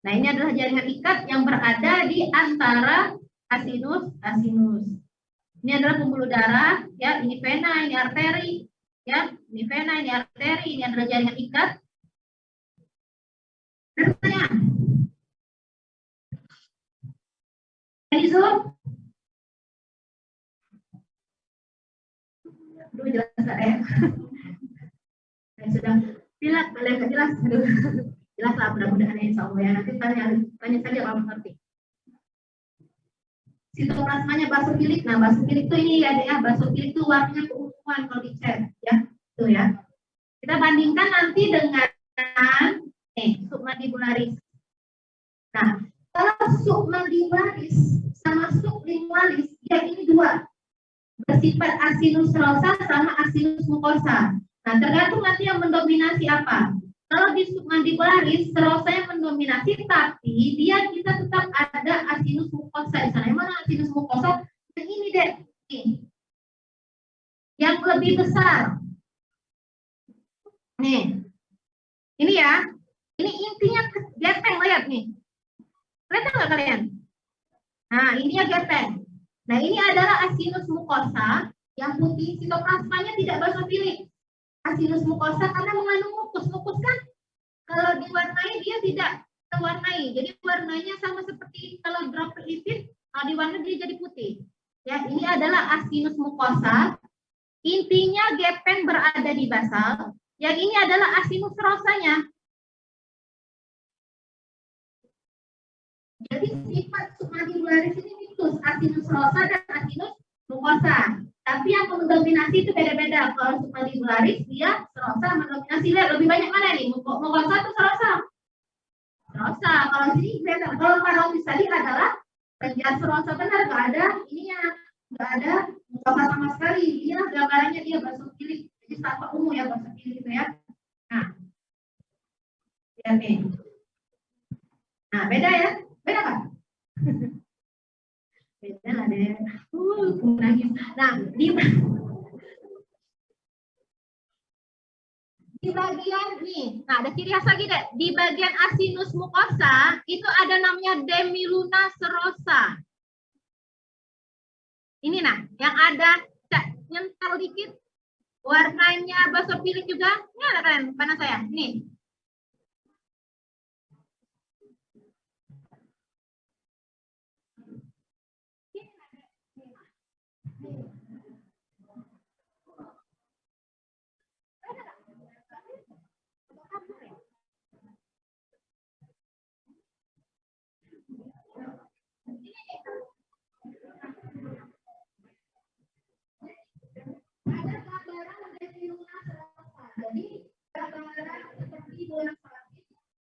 Nah, ini adalah jaringan ikat yang berada di antara asinus. Ini adalah pembuluh darah, ya. Ini vena, ini arteri, ya. Ini vena, ini arteri, ini adalah jaringan ikat. Pertanyaan. Ini zoom. Aduh, jelas nggak ya? Saya sudah bilang kalian nggak jelas. Aduh, jelas lah, mudah-mudahan insya Allah ya. Nanti tanya saja kalau mengerti. Sitoplasmanya basofilik. Nah, basofilik itu ini ya, basofilik itu warnanya keunguan kalau dicek, ya, tuh ya. Kita bandingkan nanti dengan submandibularis. Nah, kalau submandibularis sama sublingualis, ya ini dua. Bersifat asinus rosa sama asinus mucosa. Nah, tergantung nanti yang mendominasi apa. Kalau di submandibularis, serosa yang mendominasi, tapi dia kita tetap ada asinus mucosa di sana. Yang mana asinus mucosa? Yang ini deh, nih. Yang lebih besar. Nih, ini ya. Ini intinya gepeng, lihat nih. Kelihatan nggak kalian? Nah, ininya gepeng. Nah, ini adalah asinus mucosa yang putih, sitoplasmanya tidak basofilik. Asinus mucosa karena mengandung mukus. Mukus kan kalau diwarnai dia tidak terwarnai. Jadi warnanya sama seperti kalau droplet lipid, kalau diwarnai dia jadi putih. Ya, ini adalah asinus mucosa. Intinya gepeng berada di basal. Yang ini adalah asinus rosanya. Jadi sifat submandibularis ini mitos asinus rosa dan asinus mucosa. Tapi yang mendominasi itu beda-beda. Kalau submandibularis dia serosa mendominasi. Lihat lebih banyak mana nih? Mucosa atau serosa? Serosa. Kalau sini beda. Kalau parodis tadi adalah bagian serosa benar, nggak ada ininya, nggak ada mucosa sama sekali. Dia gambarannya dia basofilik. Jadi stafa ungu ya basofilik itu ya. Nah, lihat nih. Nah, beda ya? Beda kan? Beda lah deh. Nangis. Nah, di bagian nih, nah ada ciri khas lagi deh. Di bagian asinus mucosa itu ada namanya demiluna serosa. Ini nah, yang ada nyental dikit, warnanya basofilik juga. Ini ada kalian, panas saya. Nih. Ada gambaran demiluna serosa. Jadi gambaran seperti bola salju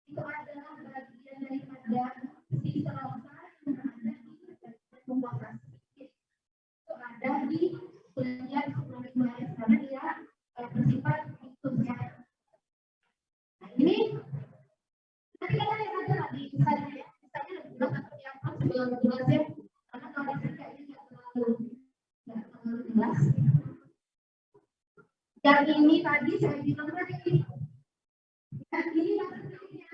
itu adalah bagian daripada si serosa yang ada di mucosa. Itu ada di bagian submandibularis karena dia bersifat mitos ya. Nah, ini nanti kita lihat aja lah di misalnya ya, misalnya lebih jelas atau yang sebelum jelas ya, karena kalau saya ini nggak terlalu jelas. Yang ini tadi saya bilang tadi, yang ini yang sebenarnya,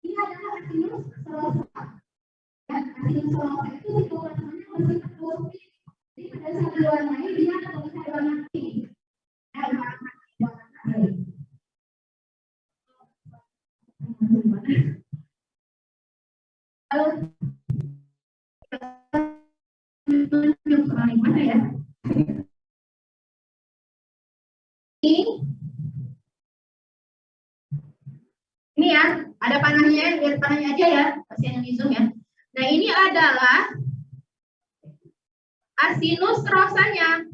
ini adalah asinus serosa. Ya, asinus serosa itu warnanya bersifat putih. Jadi pada saat diwarnai dia atau bisa warna pink. Kalau gimana ya? Ini ya, ada panahnya, lihat panahnya aja ya, pasien yang di Zoom ya. Nah, ini adalah asinus rosanya.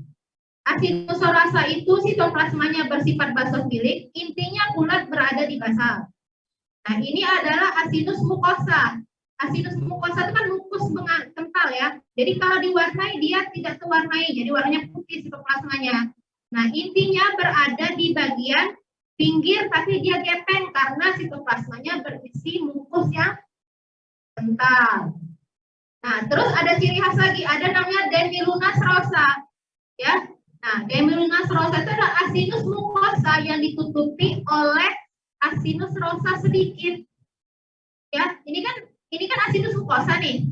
Asinus rosa itu sitoplasmanya bersifat basofilik, intinya bulat berada di basal. Nah, ini adalah asinus mucosa. Asinus mucosa itu kan mukus kental ya. Jadi kalau diwarnai dia tidak terwarnai, jadi warnanya putih sitoplasmanya. Nah, intinya berada di bagian pinggir tapi dia gepeng karena sitoplasmanya berisi mukus yang kental. Nah, terus ada ciri khas lagi, ada namanya demiluna serosa. Ya. Nah, demiluna serosa itu adalah asinus mucosa yang ditutupi oleh asinus rosa sedikit. Ya, ini kan asinus mucosa nih.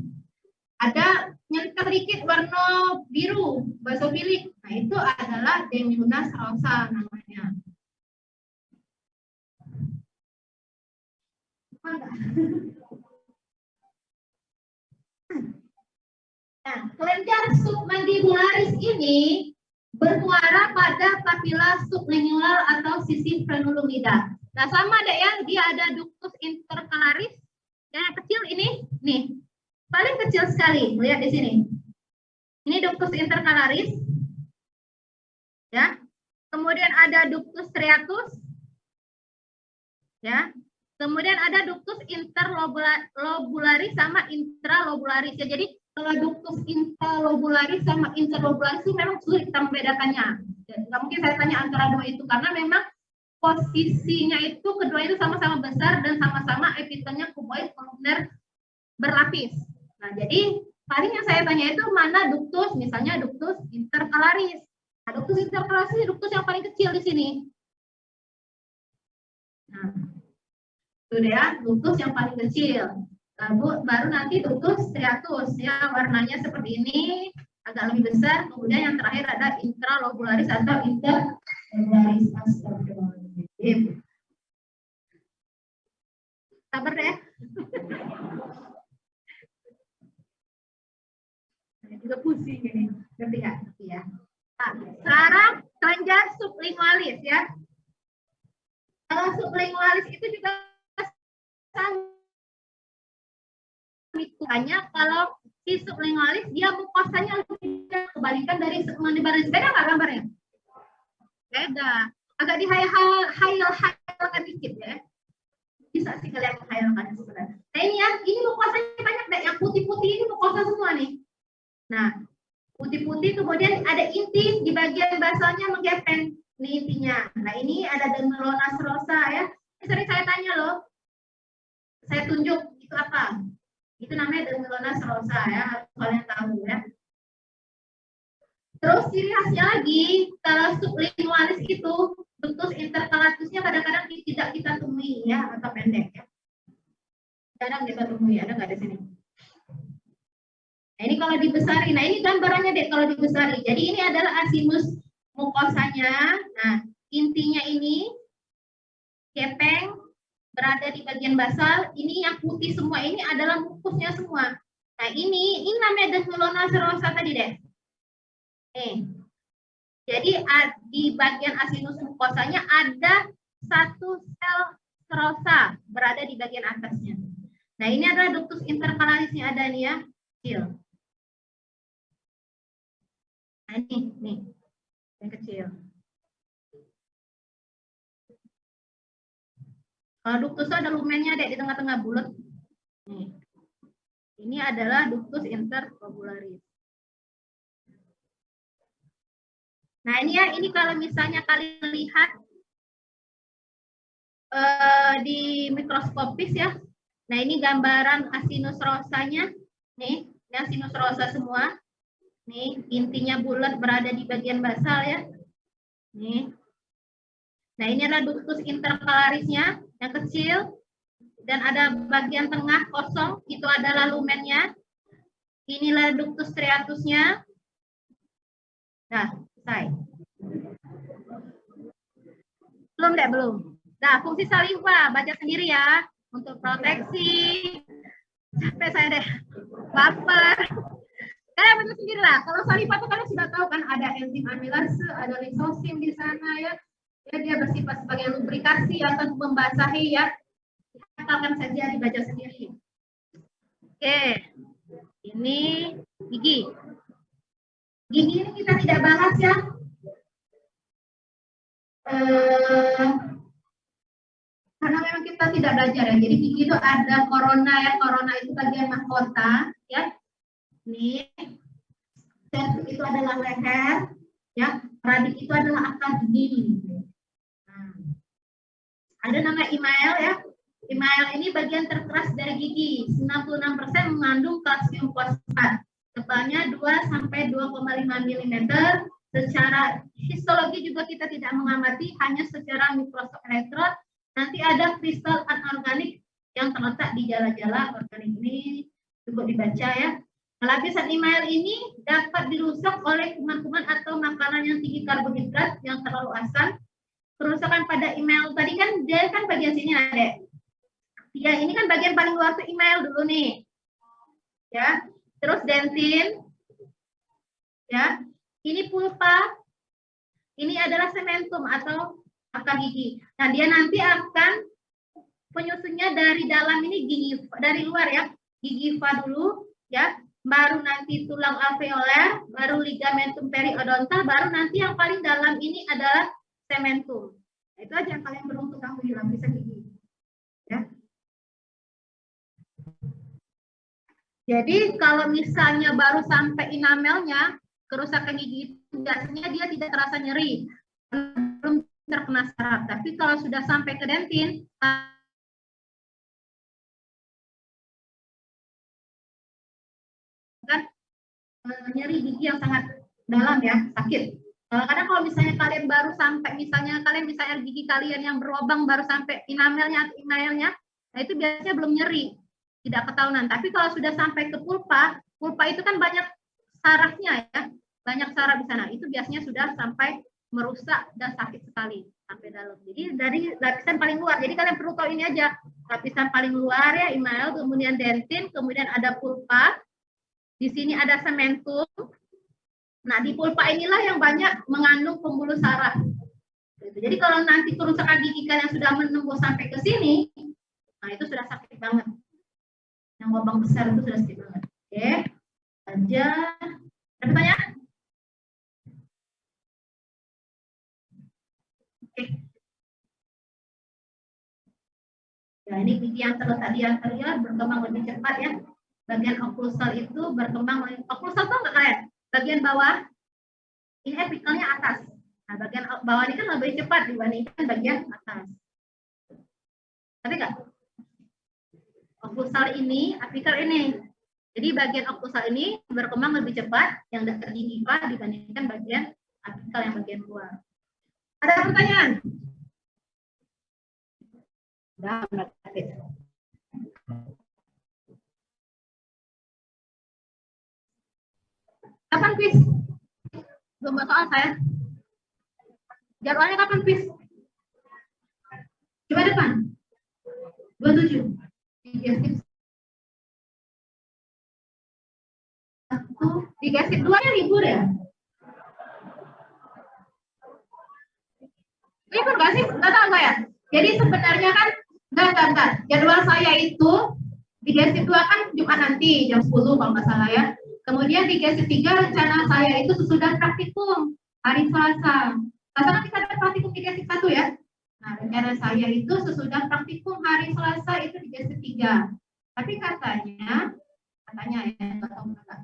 Ada nyentel dikit warna biru, basofilik. Nah, itu adalah demiluna serosa namanya. Nah, kelenjar submandibularis ini bermuara pada papila sublingual atau sisi frenulum-lidah. Nah, sama deh ya, dia ada ductus intercalaris. Yang kecil ini, nih, paling kecil sekali. Lihat di sini. Ini ductus intercalaris. Ya. Kemudian ada ductus striatus. Ya. Kemudian ada ductus interlobularis sama intralobularis. Ya, jadi kalau ductus interlobularis sama interlobularis itu memang sulit kita membedakannya. Nggak mungkin saya tanya antara dua itu karena memang posisinya itu kedua itu sama-sama besar dan sama-sama epitelnya kuboid kolumner berlapis. Nah, jadi paling yang saya tanya itu mana ductus, misalnya ductus intercalaris. Nah, ductus intercalaris ini ductus yang paling kecil di sini. Nah, itu dia ductus yang paling kecil. Baru nanti ductus striatus ya, warnanya seperti ini, agak lebih besar. Kemudian yang terakhir ada intralobularis atau interlobularis. Sabar deh. Juga pusing ini, ngerti nggak? Ya. Nah, sekarang kelenjar sublingualis ya. Kalau sublingualis itu juga hanya kalau si sublingualis dia mukosanya lebih kebalikan dari mandibalis. Beda nggak gambarnya? Beda. Agak dihayal-hayalkan dikit ya. Bisa sih kalian menghayalkan sebenarnya. Nah ini ya, ini mukosanya banyak deh. Yang putih-putih ini mukosa semua nih. Nah, putih-putih kemudian ada inti di bagian basalnya menggepeng. Ini intinya. Nah ini ada Denmelonas rosa ya. Ini sering saya tanya loh. Saya tunjuk itu apa? Itu namanya Denmelonas rosa ya. Harus kalian tahu ya. Terus ciri khasnya lagi, kalau sublingualis itu ductus intercalatusnya kadang-kadang tidak kita temui ya, atau pendek ya. Kadang kita temui, ada nggak di sini? Nah, ini kalau dibesari, nah ini gambarannya deh kalau dibesari. Jadi ini adalah asinus mukosanya. Nah, intinya ini gepeng berada di bagian basal. Ini yang putih semua ini adalah mukusnya semua. Nah, ini namanya Denmelonas rosa tadi deh. Jadi di bagian asinus mukosanya ada satu sel serosa berada di bagian atasnya. Nah, ini adalah ductus intercalarisnya ada nih ya, kecil. Nah, nih, yang kecil. Kalau ductus ada lumennya deh di tengah-tengah bulat. Nih. Ini adalah ductus interlobularis. Nah ini ya, ini kalau misalnya kalian lihat di mikroskopis ya. Nah ini gambaran asinus rosanya. Nih, ini asinus rosa semua. Nih, intinya bulat berada di bagian basal ya. Nih. Nah ini adalah ductus intercalarisnya yang kecil. Dan ada bagian tengah kosong, itu adalah lumennya. Inilah ductus striatusnya. Nah, selesai. Belum deh, belum. Nah, fungsi saliva, baca sendiri ya. Untuk proteksi. Capek saya deh. Baper. Kalian baca sendiri lah. Kalau saliva itu kalian sudah tahu kan, ada enzim amilase, ada lisosim di sana ya. Ya, dia bersifat sebagai lubrikasi atau membasahi ya. Hafalkan saja, dibaca sendiri. Oke. Ini gigi. Gigi ini kita tidak bahas ya. Karena memang kita tidak belajar ya. Jadi gigi itu ada corona ya. Corona itu bagian mahkota ya. Ini itu adalah leher ya. Radik itu adalah akar gigi. Nah, ada nama email ya. Email ini bagian terkeras dari gigi. 96% mengandung kalsium fosfat. Tebalnya 2 sampai 2,5 mm. Secara histologi juga kita tidak mengamati, hanya secara mikroskop elektron. Nanti ada kristal anorganik yang terletak di jala-jala organik ini, cukup dibaca ya. Lapisan email ini dapat dirusak oleh kuman-kuman atau makanan yang tinggi karbohidrat yang terlalu asam. Kerusakan pada email tadi kan dia kan bagian sini ada. Ya ini kan bagian paling luar tuh email dulu nih. Ya. Terus dentin, ya, ini pulpa, ini adalah sementum atau akar gigi. Nah dia nanti akan penyusunnya dari dalam ini gigi, dari luar ya, gingiva dulu, ya, baru nanti tulang alveoler, baru ligamentum periodontal, baru nanti yang paling dalam ini adalah cementum. Nah, itu aja yang kalian perlu untuk ketahui lapisan gigi. Ya. Jadi kalau misalnya baru sampai enamelnya, kerusakan gigi itu biasanya dia tidak terasa nyeri, belum terkena saraf. Tapi kalau sudah sampai ke dentin, kan nyeri gigi yang sangat dalam ya, sakit. Kadang kalau misalnya kalian baru sampai, misalnya kalian gigi kalian yang berlubang baru sampai enamelnya, nah itu biasanya belum nyeri, tidak ketahuan. Tapi kalau sudah sampai ke pulpa itu kan banyak sarafnya ya, banyak saraf di sana. Itu biasanya sudah sampai merusak dan sakit sekali sampai dalam. Jadi dari lapisan paling luar. Jadi kalian perlu tahu ini aja, lapisan paling luar ya, enamel, kemudian dentin, kemudian ada pulpa. Di sini ada cementum. Nah, di pulpa inilah yang banyak mengandung pembuluh saraf. Jadi kalau nanti kerusakan gigi kalian sudah menembus sampai ke sini, nah itu sudah sakit banget. Yang lubang besar itu sudah sakit banget. Oke, aja. Ada pertanyaan? Oke. Ya, ini gigi yang terletak di anterior berkembang lebih cepat ya. Bagian oklusal itu berkembang, oklusal tahu nggak kalian? Bagian bawah ini apikalnya atas. Nah, bagian bawah ini kan lebih cepat dibandingkan bagian atas. Tapi nggak? Oklusal ini, apikal ini. Jadi bagian oklusal ini berkembang lebih cepat yang dekat gingiva dibandingkan bagian apikal yang bagian luar. Ada pertanyaan? Udah, berarti. Kapan quiz? Belum buat soal saya. Jadwalnya kapan quiz? Coba depan. 27. Digasih 2-nya libur ya? Libur nggak sih? Nggak tahu saya. Jadi sebenarnya kan, enggak. Jadwal saya itu di GSIP 2 kan Jumat nanti jam 10 kalau nggak salah ya. Kemudian di GSIP 3 rencana saya itu sesudah praktikum hari Selasa. Selasa kan kita ada praktikum di GSIP 1 ya. Nah, rencana saya itu sesudah praktikum hari Selasa itu di GSIP 3. Tapi katanya ya, nggak tahu enggak.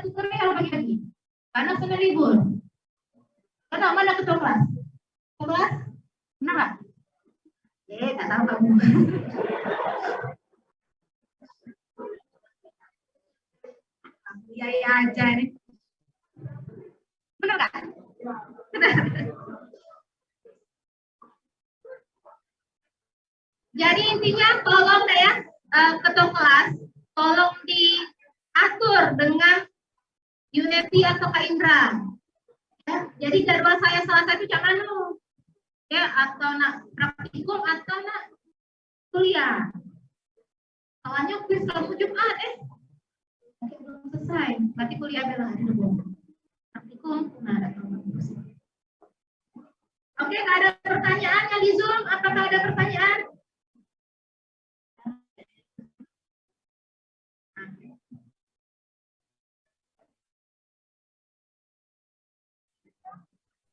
Tutorial pagi-pagi. Karena sudah libur. Karena mana ketua kelas? Kelas? Benar nggak? Nggak tahu kamu. Iya aja nih. Benar nggak? Benar. Jadi intinya tolong deh ya, ketua kelas, tolong diatur dengan Yuneti atau Kak Indra. Ya, jadi jadwal saya Selasa itu jangan ya, atau nak praktikum atau nak kuliah. Soalnya kuis kalau Jumat belum selesai, berarti kuliah bela dulu. Praktikum, nah ada. Oke, nggak ada pertanyaan yang di Zoom? Apakah ada pertanyaan?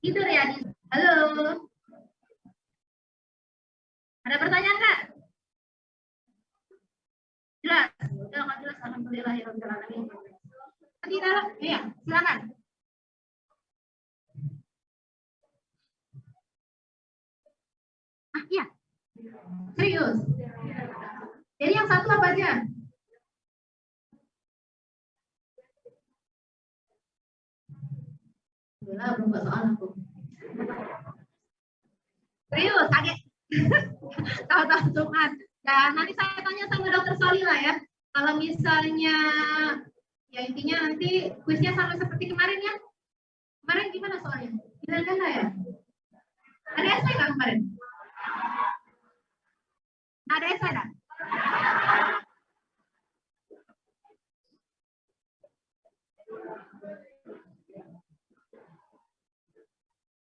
Gitu ya. Halo. Ada pertanyaan nggak? Jelas. Udah nggak jelas. Alhamdulillah ya Rabbil alamin. Nanti dalam, iya, silakan. Ah, iya. Serius. Jadi yang satu apa aja? Alhamdulillah belum buat soal aku. Serius, kaget. Tahu-tahu Jumat. Dan nanti saya tanya sama Dokter Solila ya. Kalau misalnya, ya intinya nanti kuisnya sama seperti kemarin ya. Kemarin gimana soalnya? Gimana ya? Ada essay nggak kemarin? Ada essay nggak?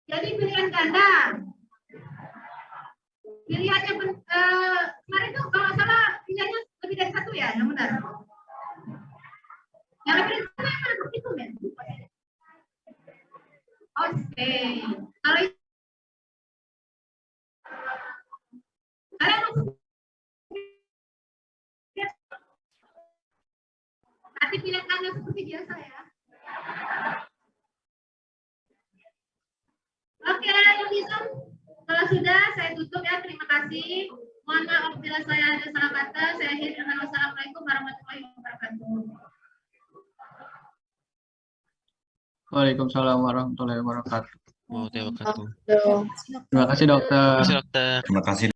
Jadi pilihan ganda. Pilihannya kemarin tuh kalau salah pilihannya lebih dari satu ya, yang benar. Yang lebih dari satu yang mana praktikum ya? Oke. Kalau dipindahkannya seperti biasa ya. Oke, yang bisa. Kalau sudah, saya tutup ya. Terima kasih. Mohon maaf bila saya ada salah kata. Saya akhiri dengan wassalamualaikum warahmatullahi wabarakatuh. Waalaikumsalam warahmatullahi wabarakatuh. Mau terima kasih. Tuh. Terima kasih dokter. Terima kasih, dokter. Terima kasih.